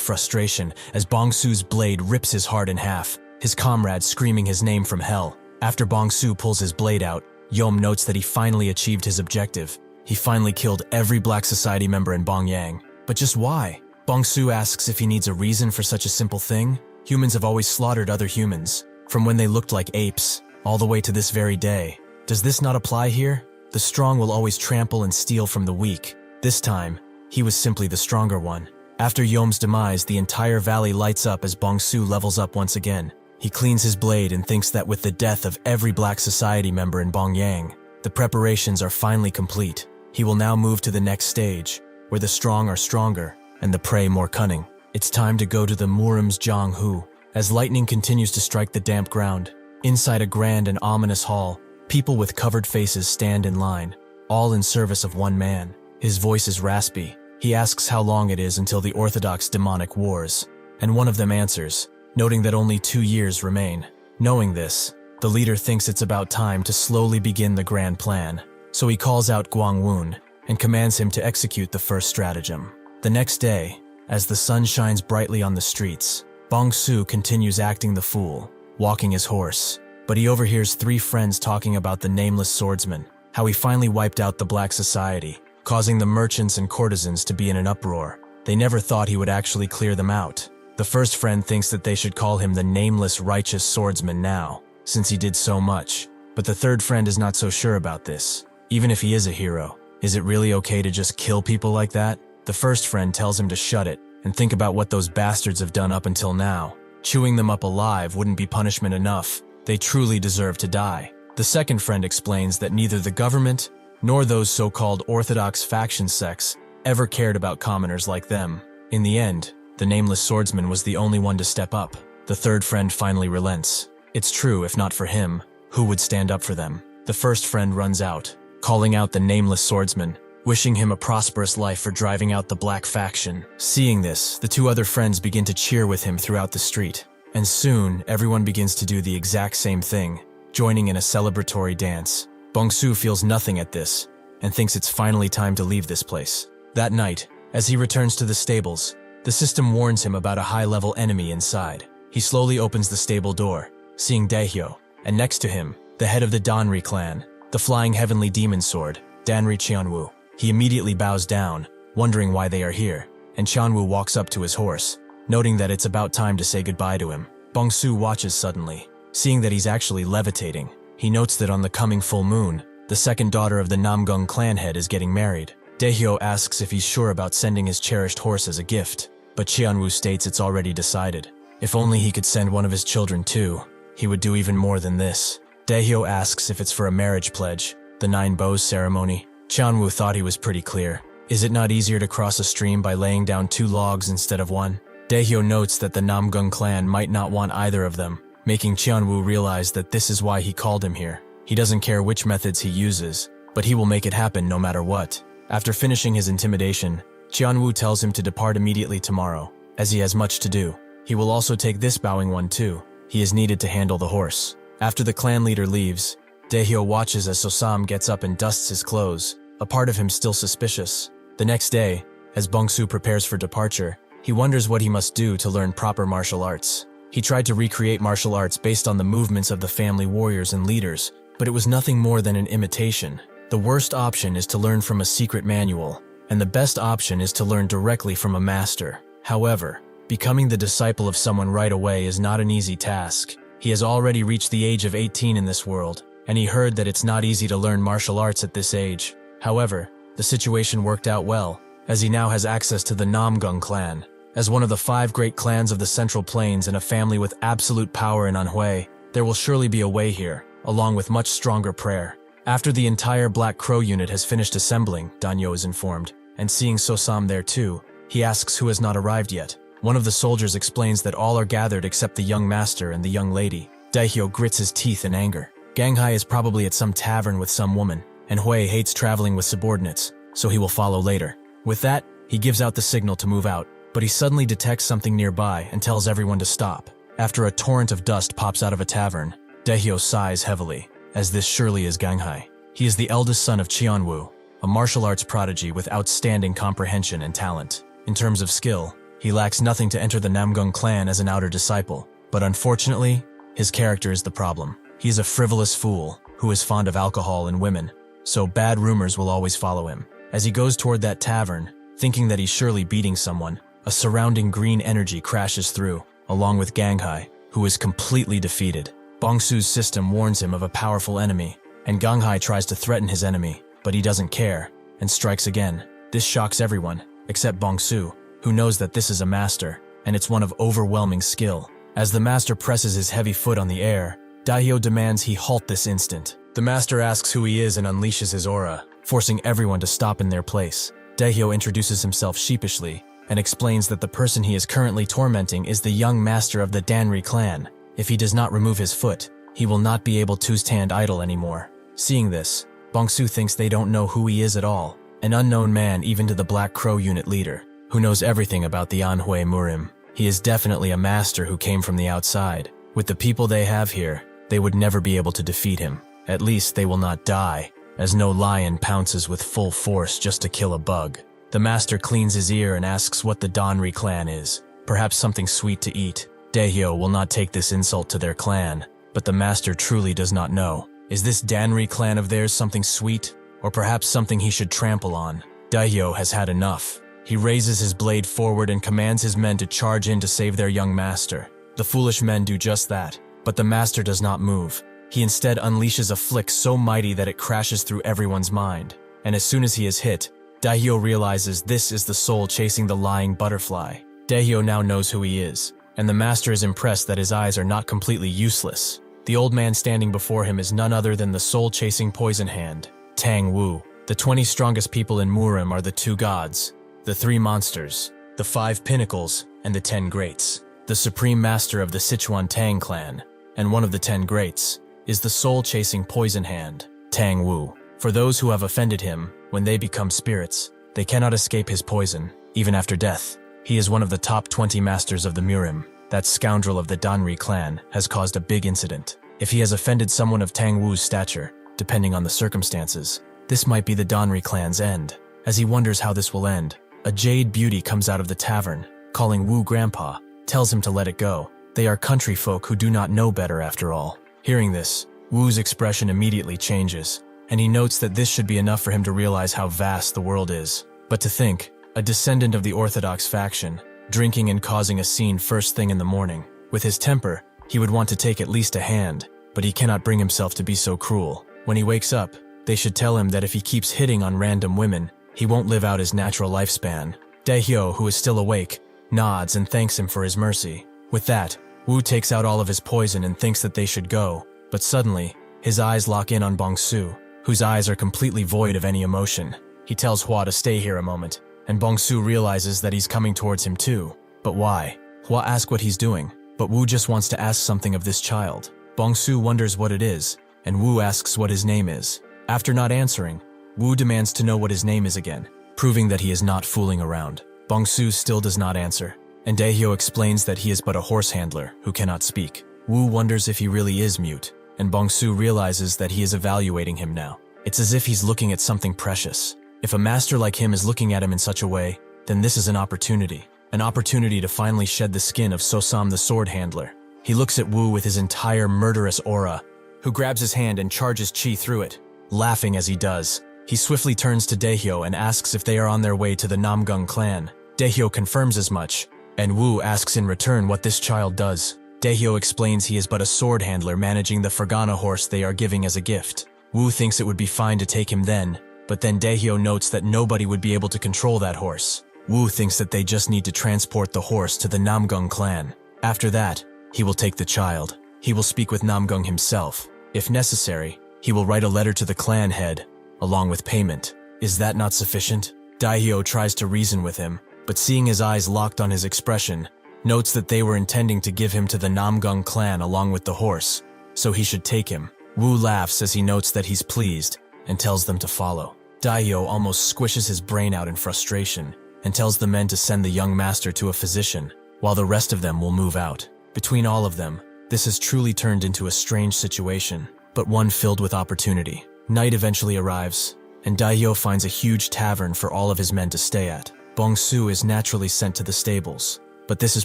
frustration as Bongsu's blade rips his heart in half, his comrade screaming his name from hell. After Bongsu pulls his blade out, Yom notes that he finally achieved his objective. He finally killed every Black Society member in Bongyang. But just why? Bongsu asks if he needs a reason for such a simple thing. Humans have always slaughtered other humans, from when they looked like apes, all the way to this very day. Does this not apply here? The strong will always trample and steal from the weak. This time, he was simply the stronger one. After Yom's demise, the entire valley lights up as Bongsu levels up once again. He cleans his blade and thinks that with the death of every Black Society member in Bongyang, the preparations are finally complete. He will now move to the next stage, where the strong are stronger and the prey more cunning. It's time to go to the Murim's Jianghu. As lightning continues to strike the damp ground, inside a grand and ominous hall, people with covered faces stand in line, all in service of one man. His voice is raspy. He asks how long it is until the Orthodox demonic wars, and one of them answers, noting that only 2 years remain. Knowing this, the leader thinks it's about time to slowly begin the grand plan, so he calls out Guangwun and commands him to execute the first stratagem. The next day, as the sun shines brightly on the streets, Bongsu continues acting the fool, walking his horse, but he overhears 3 friends talking about the nameless swordsman, how he finally wiped out the Black Society, causing the merchants and courtesans to be in an uproar. They never thought he would actually clear them out. The first friend thinks that they should call him the nameless righteous swordsman now, since he did so much. But the third friend is not so sure about this. Even if he is a hero, is it really okay to just kill people like that? The first friend tells him to shut it and think about what those bastards have done up until now. Chewing them up alive wouldn't be punishment enough. They truly deserve to die. The second friend explains that neither the government nor those so-called Orthodox faction sects ever cared about commoners like them. In the end, the nameless swordsman was the only one to step up. The third friend finally relents. It's true, if not for him, who would stand up for them? The first friend runs out, calling out the nameless swordsman, wishing him a prosperous life for driving out the Black faction. Seeing this, the 2 other friends begin to cheer with him throughout the street. And soon, everyone begins to do the exact same thing, joining in a celebratory dance. Bongsu feels nothing at this, and thinks it's finally time to leave this place. That night, as he returns to the stables, the system warns him about a high-level enemy inside. He slowly opens the stable door, seeing Daehyo, and next to him, the head of the Danri clan, the flying heavenly demon sword, Danri Qianwu. He immediately bows down, wondering why they are here, and Qianwu walks up to his horse, noting that it's about time to say goodbye to him. Bongsu watches suddenly, seeing that he's actually levitating. He notes that on the coming full moon, the second daughter of the Namgung clan head is getting married. Daehyo asks if he's sure about sending his cherished horse as a gift, but Qianwu states it's already decided. If only he could send one of his children too, he would do even more than this. Daehyo asks if it's for a marriage pledge, the 9 bows ceremony. Qianwu thought he was pretty clear. Is it not easier to cross a stream by laying down 2 logs instead of 1? Daehyo notes that the Namgung clan might not want either of them, making Qianwu realize that this is why he called him here. He doesn't care which methods he uses, but he will make it happen no matter what. After finishing his intimidation, Qianwu tells him to depart immediately tomorrow, as he has much to do. He will also take this bowing one too. He is needed to handle the horse. After the clan leader leaves, Daehyo watches as Sosam gets up and dusts his clothes, a part of him still suspicious. The next day, as Bongsu prepares for departure, he wonders what he must do to learn proper martial arts. He tried to recreate martial arts based on the movements of the family warriors and leaders, but it was nothing more than an imitation. The worst option is to learn from a secret manual, and the best option is to learn directly from a master. However, becoming the disciple of someone right away is not an easy task. He has already reached the age of 18 in this world, and he heard that it's not easy to learn martial arts at this age. However, the situation worked out well, as he now has access to the Namgung clan. As one of the 5 great clans of the Central Plains and a family with absolute power in Anhui, there will surely be a way here, along with much stronger prayer. After the entire Black Crow unit has finished assembling, Danyo is informed, and seeing Sosam there too, he asks who has not arrived yet. One of the soldiers explains that all are gathered except the young master and the young lady. Daehyo grits his teeth in anger. Ganghai is probably at some tavern with some woman, and Hui hates traveling with subordinates, so he will follow later. With that, he gives out the signal to move out, but he suddenly detects something nearby and tells everyone to stop. After a torrent of dust pops out of a tavern, Daehyo sighs heavily. as this surely is Ganghai. He is the eldest son of Qianwu, a martial arts prodigy with outstanding comprehension and talent. In terms of skill, he lacks nothing to enter the Namgung clan as an outer disciple, but unfortunately, his character is the problem. He is a frivolous fool who is fond of alcohol and women, so bad rumors will always follow him. As he goes toward that tavern, thinking that he's surely beating someone, a surrounding green energy crashes through, along with Ganghai, who is completely defeated. Bongsu's system warns him of a powerful enemy, and Ganghai tries to threaten his enemy, but he doesn't care, and strikes again. This shocks everyone, except Bongsu, who knows that this is a master, and it's one of overwhelming skill. As the master presses his heavy foot on the air, Daihyo demands he halt this instant. The master asks who he is and unleashes his aura, forcing everyone to stop in their place. Daihyo introduces himself sheepishly, and explains that the person he is currently tormenting is the young master of the Danri clan. If he does not remove his foot, he will not be able to stand idle anymore. Seeing this, Bongsu thinks they don't know who he is at all, an unknown man even to the Black Crow unit leader, who knows everything about the Anhui Murim. He is definitely a master who came from the outside. With the people they have here, they would never be able to defeat him. At least they will not die, as no lion pounces with full force just to kill a bug. The master cleans his ear and asks what the Danri clan is. Perhaps something sweet to eat. Daihyo will not take this insult to their clan, but the master truly does not know. Is this Danri clan of theirs something sweet, or perhaps something he should trample on? Daihyo has had enough. He raises his blade forward and commands his men to charge in to save their young master. The foolish men do just that, but the master does not move. He instead unleashes a flick so mighty that it crashes through everyone's mind. And as soon as he is hit, Daihyo realizes this is the soul chasing the lying butterfly. Daihyo now knows who he is, and the master is impressed that his eyes are not completely useless. The old man standing before him is none other than the soul-chasing poison hand, Tang Wu. The 20 strongest people in Murim are the 2 gods, the 3 monsters, the 5 pinnacles, and the 10 greats. The supreme master of the Sichuan Tang clan, and one of the 10 greats, is the soul-chasing poison hand, Tang Wu. For those who have offended him, when they become spirits, they cannot escape his poison, even after death. He is one of the top 20 masters of the Murim. That scoundrel of the Danri clan has caused a big incident. If he has offended someone of Tang Wu's stature, depending on the circumstances, this might be the Danri clan's end. As he wonders how this will end, a jade beauty comes out of the tavern, calling Wu grandpa, tells him to let it go. They are country folk who do not know better after all. Hearing this, Wu's expression immediately changes, and he notes that this should be enough for him to realize how vast the world is. But to think, a descendant of the Orthodox faction, drinking and causing a scene first thing in the morning. With his temper, he would want to take at least a hand, but he cannot bring himself to be so cruel. When he wakes up, they should tell him that if he keeps hitting on random women, he won't live out his natural lifespan. Daihyo, who is still awake, nods and thanks him for his mercy. With that, Wu takes out all of his poison and thinks that they should go, but suddenly, his eyes lock in on Bongsu, whose eyes are completely void of any emotion. He tells Hua to stay here a moment, and Bongsu realizes that he's coming towards him too. But why? Hua asks what he's doing, but Wu just wants to ask something of this child. Bongsu wonders what it is, and Wu asks what his name is. After not answering, Wu demands to know what his name is again, proving that he is not fooling around. Bongsu still does not answer, and Daihyo explains that he is but a horse handler who cannot speak. Wu wonders if he really is mute, and Bongsu realizes that he is evaluating him now. It's as if he's looking at something precious. If a master like him is looking at him in such a way, then this is an opportunity to finally shed the skin of Sosam the sword handler. He looks at Wu with his entire murderous aura, who grabs his hand and charges chi through it. Laughing as he does, he swiftly turns to Daihyo and asks if they are on their way to the Namgung clan. Daihyo confirms as much, and Wu asks in return what this child does. Daihyo explains he is but a sword handler managing the Fergana horse they are giving as a gift. Wu thinks it would be fine to take him then, but then Daihyo notes that nobody would be able to control that horse. Wu thinks that they just need to transport the horse to the Namgung clan. After that, he will take the child. He will speak with Namgung himself. If necessary, he will write a letter to the clan head, along with payment. Is that not sufficient? Daihyo tries to reason with him, but seeing his eyes locked on his expression, notes that they were intending to give him to the Namgung clan along with the horse, so he should take him. Wu laughs as he notes that he's pleased, and tells them to follow. Daihyo almost squishes his brain out in frustration, and tells the men to send the young master to a physician, while the rest of them will move out. Between all of them, this has truly turned into a strange situation. but one filled with opportunity. Night eventually arrives, and Daihyo finds a huge tavern for all of his men to stay at. Bongsu is naturally sent to the stables, but this is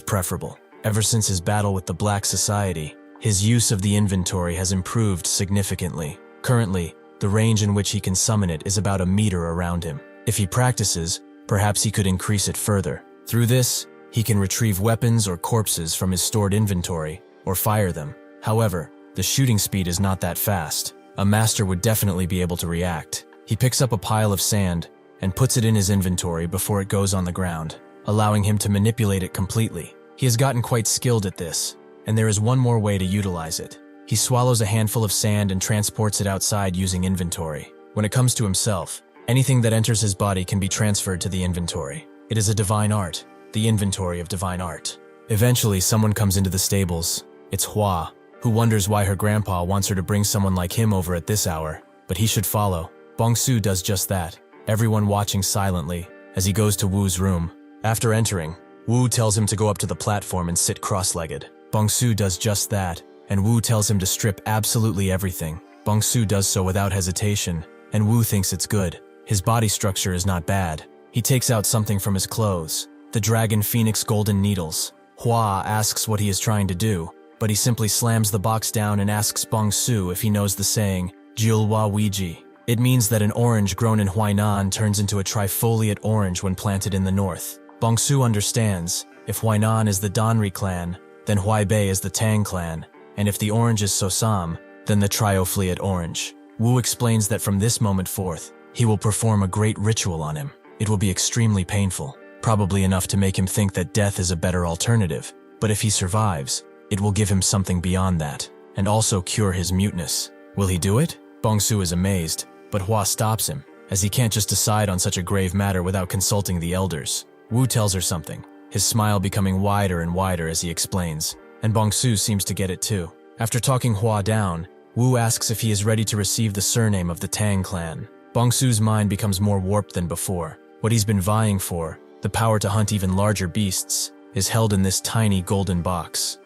preferable. Ever since his battle with the Black Society, his use of the inventory has improved significantly. Currently, the range in which he can summon it is about a meter around him. If he practices, perhaps he could increase it further. Through this, he can retrieve weapons or corpses from his stored inventory, or fire them. However, the shooting speed is not that fast. A master would definitely be able to react. He picks up a pile of sand and puts it in his inventory before it goes on the ground, allowing him to manipulate it completely. He has gotten quite skilled at this, and there is one more way to utilize it. He swallows a handful of sand and transports it outside using inventory. When it comes to himself, anything that enters his body can be transferred to the inventory. It is a divine art, the inventory of divine art. Eventually, someone comes into the stables. It's Hua, who wonders why her grandpa wants her to bring someone like him over at this hour, but he should follow. Bongsu does just that, everyone watching silently as he goes to Wu's room. After entering, Wu tells him to go up to the platform and sit cross-legged. Bongsu does just that, and Wu tells him to strip absolutely everything. Bongsu does so without hesitation, and Wu thinks it's good. His body structure is not bad. He takes out something from his clothes, the Dragon Phoenix golden needles. Hua asks what he is trying to do, but he simply slams the box down and asks Bongsu if he knows the saying, Jiulhua Weiji. It means that an orange grown in Huainan turns into a trifoliate orange when planted in the north. Bongsu understands, if Huainan is the Danri clan, then Huaibei is the Tang clan, and if the orange is Sosam, then the triofleate orange. Wu explains that from this moment forth, he will perform a great ritual on him. It will be extremely painful, probably enough to make him think that death is a better alternative, but if he survives, it will give him something beyond that, and also cure his muteness. Will he do it? Bongsu is amazed, but Hua stops him, as he can't just decide on such a grave matter without consulting the elders. Wu tells her something, his smile becoming wider and wider as he explains, and Bongsu seems to get it too. After talking Hua down, Wu asks if he is ready to receive the surname of the Tang clan. Bongsu's mind becomes more warped than before. What he's been vying for, the power to hunt even larger beasts, is held in this tiny golden box.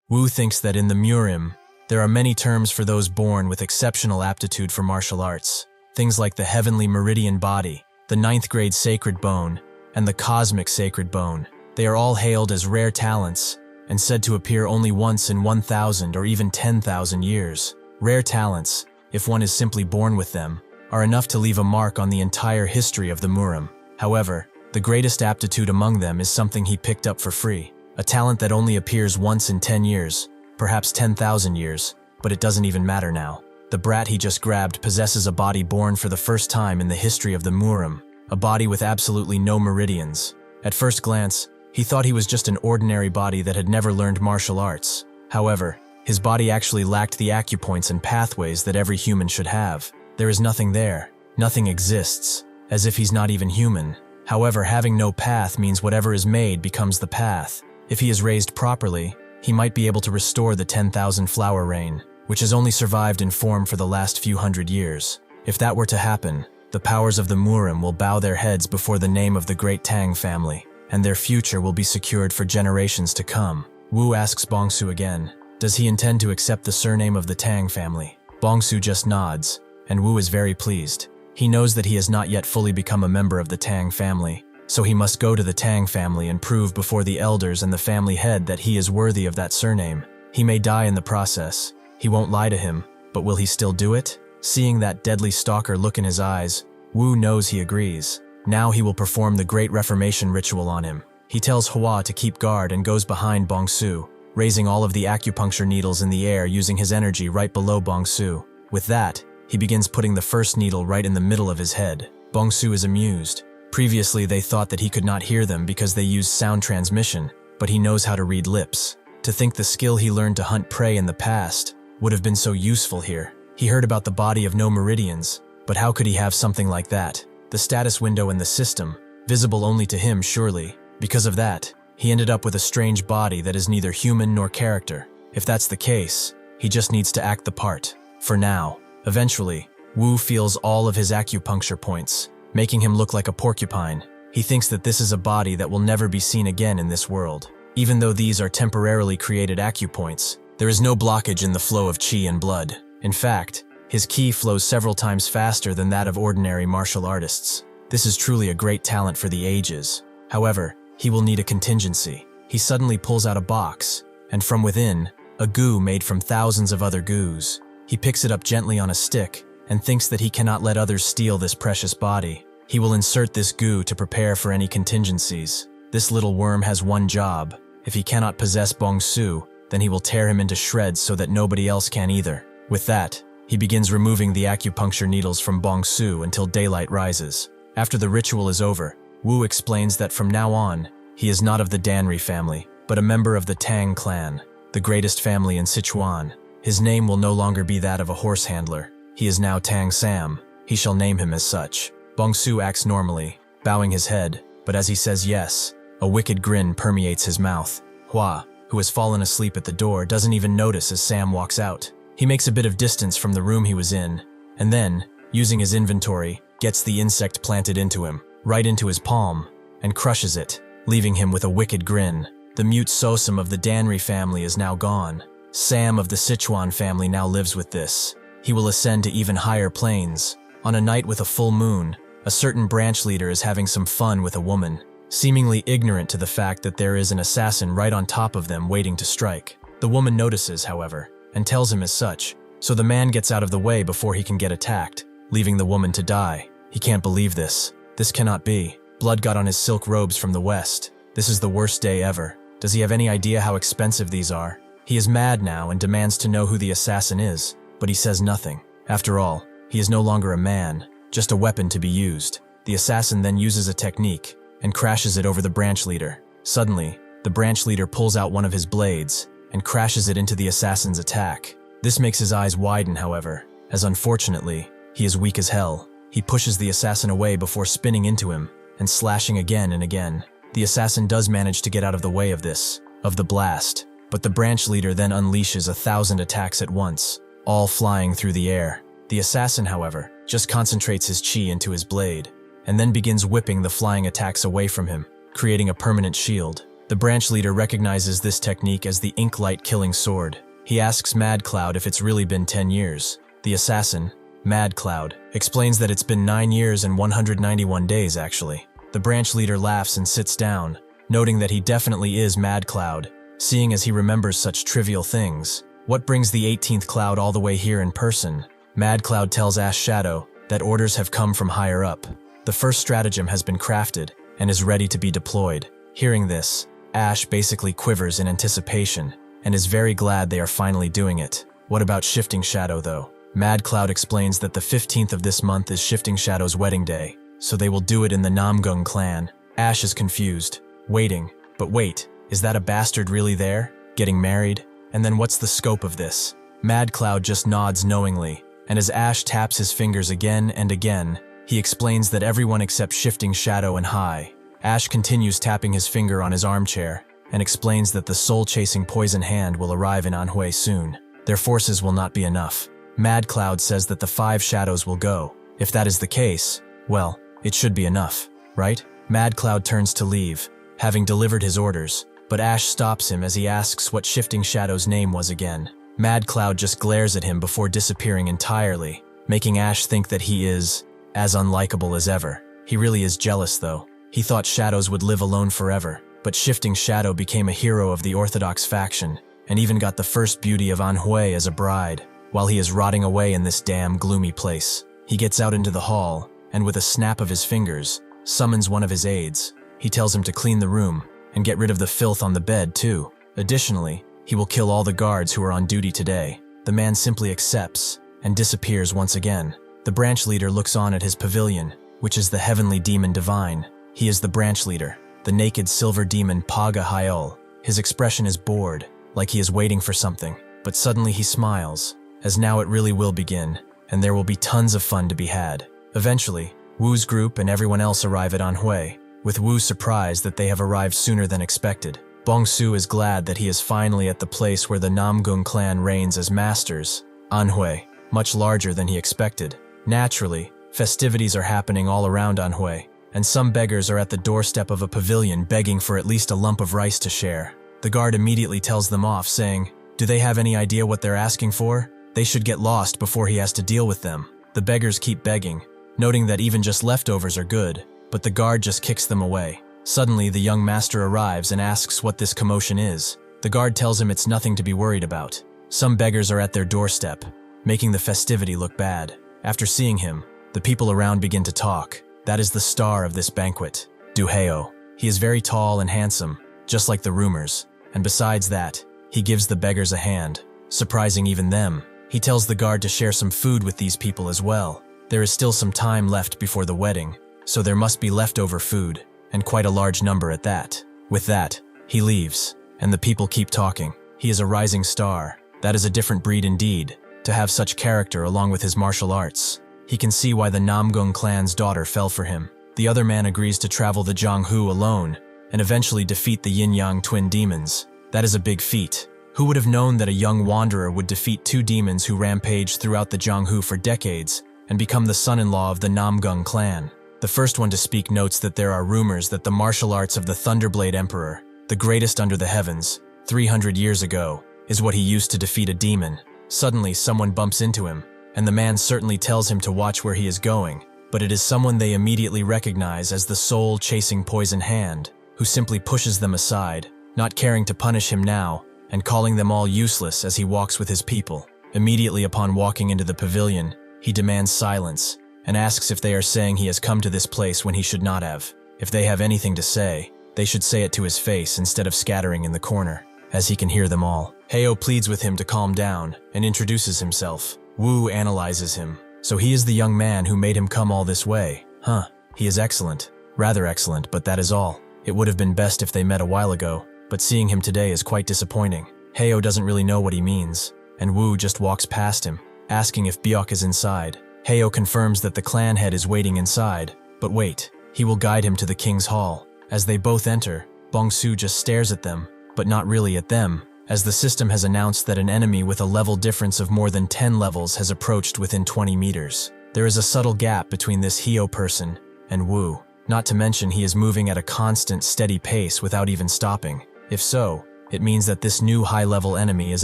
Wu thinks that in the Murim, there are many terms for those born with exceptional aptitude for martial arts. Things like the heavenly meridian body, the 9th grade sacred bone, and the cosmic sacred bone. They are all hailed as rare talents, and said to appear only once in 1,000 or even 10,000 years. Rare talents, if one is simply born with them, are enough to leave a mark on the entire history of the Murim. However, the greatest aptitude among them is something he picked up for free, a talent that only appears once in 10 years, perhaps 10,000 years, but it doesn't even matter now. The brat he just grabbed possesses a body born for the first time in the history of the Murim, a body with absolutely no meridians. At first glance, he thought he was just an ordinary body that had never learned martial arts. However, his body actually lacked the acupoints and pathways that every human should have. There is nothing there. Nothing exists, as if he's not even human. However, having no path means whatever is made becomes the path. If he is raised properly, he might be able to restore the 10,000 flower rain, which has only survived in form for the last few hundred years. If that were to happen, the powers of the Murim will bow their heads before the name of the great Tang family, and their future will be secured for generations to come. Wu asks Bongsu again, does he intend to accept the surname of the Tang family? Bongsu just nods, and Wu is very pleased. He knows that he has not yet fully become a member of the Tang family, so he must go to the Tang family and prove before the elders and the family head that he is worthy of that surname. He may die in the process. He won't lie to him, but will he still do it? Seeing that deadly stalker look in his eyes, Wu knows he agrees. Now he will perform the Great Reformation ritual on him. He tells Hua to keep guard and goes behind Bongsu, raising all of the acupuncture needles in the air using his energy right below Bongsu. With that, he begins putting the first needle right in the middle of his head. Bongsu is amused. Previously, they thought that he could not hear them because they used sound transmission, but he knows how to read lips. To think the skill he learned to hunt prey in the past would have been so useful here. He heard about the body of no meridians, but how could he have something like that? The status window in the system, visible only to him surely. Because of that, he ended up with a strange body that is neither human nor character. If that's the case, he just needs to act the part. For now. Eventually, Wu feels all of his acupuncture points, making him look like a porcupine. He thinks that this is a body that will never be seen again in this world. Even though these are temporarily created acupoints, There is no blockage in the flow of qi and blood. In fact, his ki flows several times faster than that of ordinary martial artists. This is truly a great talent for the ages. However, he will need a contingency. He suddenly pulls out a box, and from within, a goo made from thousands of other goos. He picks it up gently on a stick and thinks that he cannot let others steal this precious body. He will insert this goo to prepare for any contingencies. This little worm has one job. If he cannot possess Bongsu, then he will tear him into shreds so that nobody else can either. With that, he begins removing the acupuncture needles from Bongsu until daylight rises. After the ritual is over, Wu explains that from now on, he is not of the Danri family, but a member of the Tang clan, the greatest family in Sichuan. His name will no longer be that of a horse handler. He is now Tang Sam. He shall name him as such. Bongsu acts normally, bowing his head, but as he says yes, a wicked grin permeates his mouth. Hua, who has fallen asleep at the door, doesn't even notice as Sam walks out. He makes a bit of distance from the room he was in, and then, using his inventory, gets the insect planted into him, right into his palm, and crushes it, leaving him with a wicked grin. The mute Sosam of the Danri family is now gone. Sam of the Sichuan family now lives with this. He will ascend to even higher planes. On a night with a full moon, a certain branch leader is having some fun with a woman, seemingly ignorant to the fact that there is an assassin right on top of them waiting to strike. The woman notices, however, and tells him as such, so the man gets out of the way before he can get attacked, leaving the woman to die. He can't believe this. This cannot be. Blood got on his silk robes from the west. This is the worst day ever. Does he have any idea how expensive these are? He is mad now and demands to know who the assassin is, but he says nothing. After all, he is no longer a man, just a weapon to be used. The assassin then uses a technique and crashes it over the branch leader. Suddenly, the branch leader pulls out one of his blades and crashes it into the assassin's attack. This makes his eyes widen, however, as unfortunately, he is weak as hell. He pushes the assassin away before spinning into him and slashing again and again. The assassin does manage to get out of the way of the blast, but the branch leader then unleashes 1,000 attacks at once, all flying through the air. The assassin, however, just concentrates his chi into his blade, and then begins whipping the flying attacks away from him, creating a permanent shield. The branch leader recognizes this technique as the ink light killing sword. He asks Mad Cloud if it's really been 10 years. The assassin, Mad Cloud, explains that it's been 9 years and 191 days actually. The branch leader laughs and sits down, noting that he definitely is Mad Cloud, seeing as he remembers such trivial things. What brings the 18th Cloud all the way here in person? Mad Cloud tells Ash Shadow that orders have come from higher up. The first stratagem has been crafted and is ready to be deployed. Hearing this, Ash basically quivers in anticipation and is very glad they are finally doing it. What about Shifting Shadow though? Mad Cloud explains that the 15th of this month is Shifting Shadow's wedding day, so they will do it in the Namgung clan. Ash is confused, waiting, but wait, is that a bastard really there? Getting married? And then what's the scope of this? Mad Cloud just nods knowingly, and as Ash taps his fingers again and again, he explains that everyone except Shifting Shadow and High. Ash continues tapping his finger on his armchair, and explains that the soul-chasing poison hand will arrive in Anhui soon. Their forces will not be enough. Mad Cloud says that the 5 shadows will go. If that is the case, well, it should be enough, right? Mad Cloud turns to leave, having delivered his orders, but Ash stops him as he asks what Shifting Shadow's name was again. Mad Cloud just glares at him before disappearing entirely, making Ash think that he is as unlikable as ever. He really is jealous though. He thought shadows would live alone forever, but Shifting Shadow became a hero of the Orthodox faction, and even got the first beauty of Anhui as a bride, while he is rotting away in this damn gloomy place. He gets out into the hall, and with a snap of his fingers, summons one of his aides. He tells him to clean the room, and get rid of the filth on the bed too. Additionally, he will kill all the guards who are on duty today. The man simply accepts, and disappears once again. The branch leader looks on at his pavilion, which is the heavenly demon divine. He is the branch leader, the naked silver demon Paga Hyol. His expression is bored, like he is waiting for something, but suddenly he smiles, as now it really will begin, and there will be tons of fun to be had. Eventually, Wu's group and everyone else arrive at Anhui, with Wu surprised that they have arrived sooner than expected. Bongsu is glad that he is finally at the place where the Namgung clan reigns as masters, Anhui, much larger than he expected. Naturally, festivities are happening all around Anhui, and some beggars are at the doorstep of a pavilion begging for at least a lump of rice to share. The guard immediately tells them off, saying, Do they have any idea what they're asking for? They should get lost before he has to deal with them. The beggars keep begging, noting that even just leftovers are good, but the guard just kicks them away. Suddenly, the young master arrives and asks what this commotion is. The guard tells him it's nothing to be worried about. Some beggars are at their doorstep, making the festivity look bad. After seeing him, the people around begin to talk. That is the star of this banquet, Duheo. He is very tall and handsome, just like the rumors, and besides that, he gives the beggars a hand, surprising even them. He tells the guard to share some food with these people as well. There is still some time left before the wedding, so there must be leftover food, and quite a large number at that. With that, he leaves, and the people keep talking. He is a rising star. That is a different breed indeed, to have such character along with his martial arts. He can see why the Namgung clan's daughter fell for him. The other man agrees to travel the Jianghu alone, and eventually defeat the yin-yang twin demons. That is a big feat. Who would have known that a young wanderer would defeat two demons who rampaged throughout the Jianghu for decades, and become the son-in-law of the Namgung clan? The first one to speak notes that there are rumors that the martial arts of the Thunderblade Emperor, the greatest under the heavens, 300 years ago, is what he used to defeat a demon. Suddenly, someone bumps into him, and the man certainly tells him to watch where he is going, but it is someone they immediately recognize as the soul-chasing Poison Hand, who simply pushes them aside, not caring to punish him now, and calling them all useless as he walks with his people. Immediately upon walking into the pavilion, he demands silence, and asks if they are saying he has come to this place when he should not have. If they have anything to say, they should say it to his face instead of scattering in the corner, as he can hear them all. Heo pleads with him to calm down, and introduces himself. Wu analyzes him. So he is the young man who made him come all this way. Huh, he is excellent. Rather excellent, but that is all. It would have been best if they met a while ago, but seeing him today is quite disappointing. Heo doesn't really know what he means, and Wu just walks past him, asking if Byuk is inside. Heo confirms that the clan head is waiting inside, but wait, he will guide him to the king's hall. As they both enter, Bongsu just stares at them, but not really at them, as the system has announced that an enemy with a level difference of more than 10 levels has approached within 20 meters. There is a subtle gap between this Heo person and Wu, not to mention he is moving at a constant, steady pace without even stopping. If so, it means that this new high-level enemy is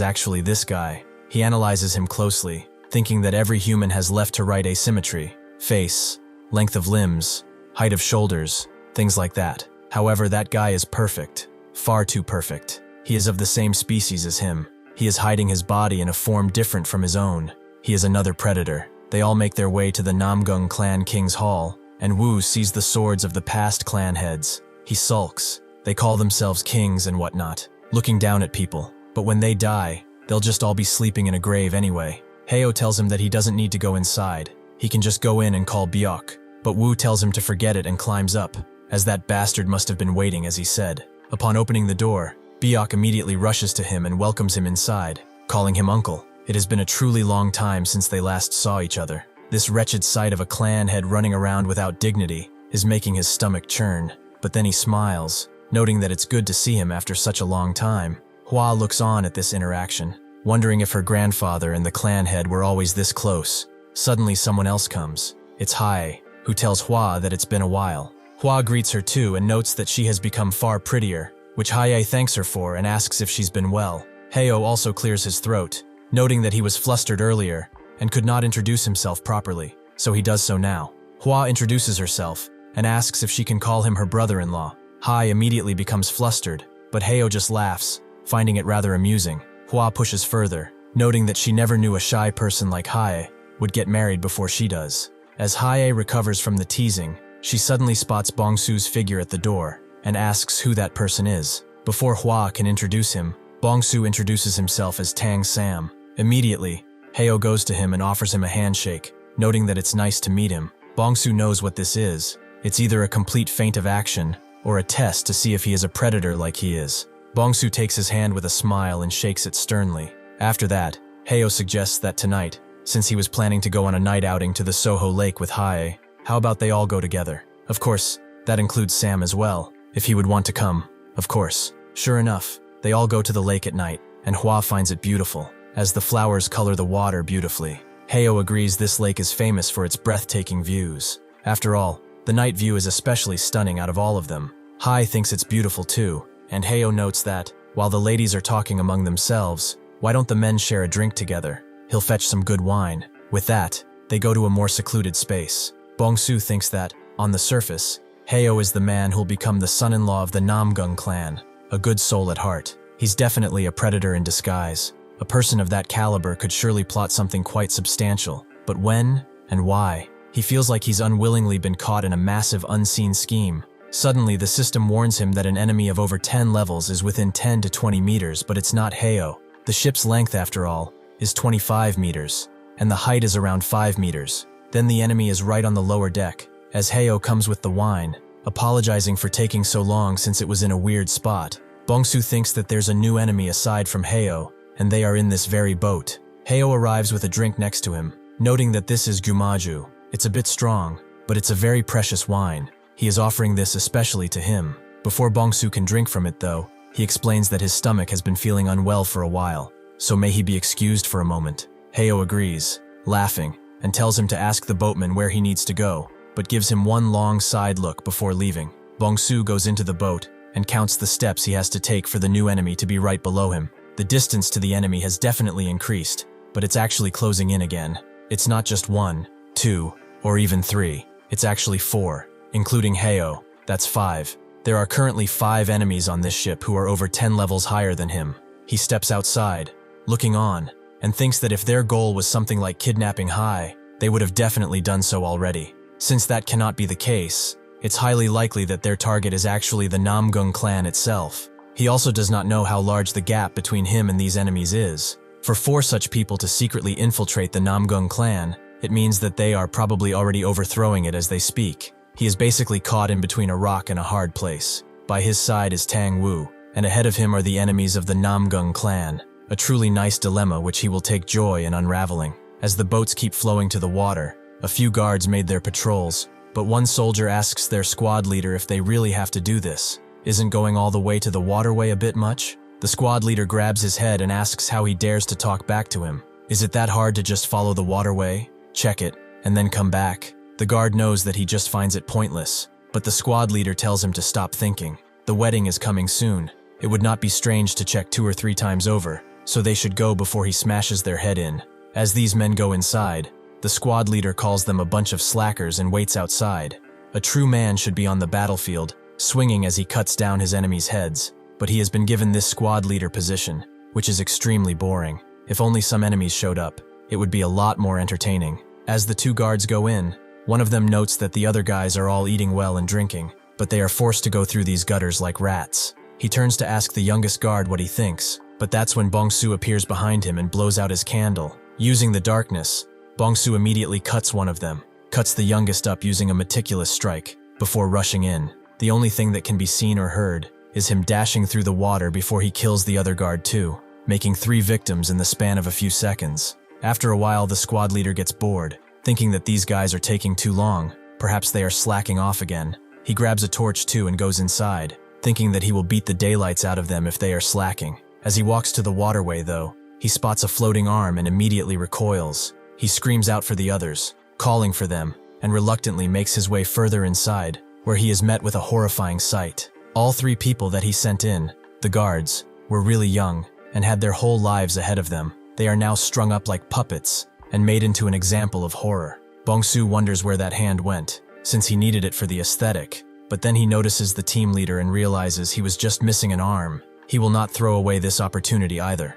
actually this guy. He analyzes him closely, thinking that every human has left-to-right asymmetry, face, length of limbs, height of shoulders, things like that. However, that guy is perfect, far too perfect. He is of the same species as him. He is hiding his body in a form different from his own. He is another predator. They all make their way to the Namgung clan king's hall, and Wu sees the swords of the past clan heads. He sulks. They call themselves kings and whatnot, looking down at people. But when they die, they'll just all be sleeping in a grave anyway. Heo tells him that he doesn't need to go inside. He can just go in and call Byuk. But Wu tells him to forget it and climbs up, as that bastard must have been waiting as he said. Upon opening the door, Byuk immediately rushes to him and welcomes him inside, calling him uncle. It has been a truly long time since they last saw each other. This wretched sight of a clan head running around without dignity is making his stomach churn, but then he smiles, noting that it's good to see him after such a long time. Hua looks on at this interaction, wondering if her grandfather and the clan head were always this close. Suddenly someone else comes. It's Hai, who tells Hua that it's been a while. Hua greets her too and notes that she has become far prettier, which Hai thanks her for and asks if she's been well. Heo also clears his throat, noting that he was flustered earlier and could not introduce himself properly, so he does so now. Hua introduces herself and asks if she can call him her brother-in-law. Hai immediately becomes flustered, but Heo just laughs, finding it rather amusing. Hua pushes further, noting that she never knew a shy person like Hai would get married before she does. As Hai recovers from the teasing, she suddenly spots Bongsu's figure at the door and asks who that person is. Before Hua can introduce him, Bongsu introduces himself as Tang Sam. Immediately, Heo goes to him and offers him a handshake, noting that it's nice to meet him. Bongsu knows what this is. It's either a complete feint of action or a test to see if he is a predator like he is. Bongsu takes his hand with a smile and shakes it sternly. After that, Heo suggests that tonight, since he was planning to go on a night outing to the Soho Lake with Hae, how about they all go together? Of course, that includes Sam as well, if he would want to come, of course. Sure enough, they all go to the lake at night, and Hua finds it beautiful, as the flowers color the water beautifully. Heo agrees this lake is famous for its breathtaking views. After all, the night view is especially stunning out of all of them. Hai thinks it's beautiful too, and Heo notes that, while the ladies are talking among themselves, Why don't the men share a drink together? He'll fetch some good wine. With that, they go to a more secluded space. Bongsu thinks that, on the surface, Heo is the man who'll become the son-in-law of the Namgung clan, a good soul at heart. He's definitely a predator in disguise. A person of that caliber could surely plot something quite substantial. But when and why? He feels like he's unwillingly been caught in a massive unseen scheme. Suddenly, the system warns him that an enemy of over 10 levels is within 10 to 20 meters, but it's not Heo. The ship's length, after all, is 25 meters, and the height is around 5 meters. Then the enemy is right on the lower deck, as Heo comes with the wine, apologizing for taking so long since it was in a weird spot. Bongsu thinks that there's a new enemy aside from Heo, and they are in this very boat. Heo arrives with a drink next to him, noting that this is gumaju. It's a bit strong, but it's a very precious wine. He is offering this especially to him. Before Bongsu can drink from it, though, he explains that his stomach has been feeling unwell for a while, so may he be excused for a moment. Heo agrees, laughing, and tells him to ask the boatman where he needs to go, but gives him one long side look before leaving. Bongsu goes into the boat and counts the steps he has to take for the new enemy to be right below him. The distance to the enemy has definitely increased, but it's actually closing in again. It's not just 1, 2, or even 3. It's actually 4, including Heo. That's 5. There are currently 5 enemies on this ship who are over 10 levels higher than him. He steps outside, looking on, and thinks that if their goal was something like kidnapping Hai, they would have definitely done so already. Since that cannot be the case, it's highly likely that their target is actually the Namgung clan itself. He also does not know how large the gap between him and these enemies is. For 4 such people to secretly infiltrate the Namgung clan, it means that they are probably already overthrowing it as they speak. He is basically caught in between a rock and a hard place. By his side is Tang Wu, and ahead of him are the enemies of the Namgung clan. A truly nice dilemma which he will take joy in unraveling. As the boats keep flowing to the water, a few guards made their patrols, but one soldier asks their squad leader if they really have to do this. Isn't going all the way to the waterway a bit much? The squad leader grabs his head and asks how he dares to talk back to him. Is it that hard to just follow the waterway, check it, and then come back? The guard knows that he just finds it pointless, but the squad leader tells him to stop thinking. The wedding is coming soon. It would not be strange to check 2 or 3 times over, so they should go before he smashes their head in. As these men go inside, the squad leader calls them a bunch of slackers and waits outside. A true man should be on the battlefield, swinging as he cuts down his enemies' heads, but he has been given this squad leader position, which is extremely boring. If only some enemies showed up, it would be a lot more entertaining. As the 2 guards go in, one of them notes that the other guys are all eating well and drinking, but they are forced to go through these gutters like rats. He turns to ask the youngest guard what he thinks, but that's when Bongsu appears behind him and blows out his candle. Using the darkness, Bongsu immediately cuts one of them, cuts the youngest up using a meticulous strike, before rushing in. The only thing that can be seen or heard is him dashing through the water before he kills the other guard too, making 3 victims in the span of a few seconds. After a while, the squad leader gets bored, thinking that these guys are taking too long. Perhaps they are slacking off again. He grabs a torch too and goes inside, thinking that he will beat the daylights out of them if they are slacking. As he walks to the waterway, though, he spots a floating arm and immediately recoils. He screams out for the others, calling for them, and reluctantly makes his way further inside, where he is met with a horrifying sight. All 3 people that he sent in, the guards, were really young and had their whole lives ahead of them. They are now strung up like puppets and made into an example of horror. Bongsu wonders where that hand went, since he needed it for the aesthetic, but then he notices the team leader and realizes he was just missing an arm. He will not throw away this opportunity either.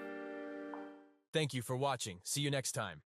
Thank you for watching. See you next time.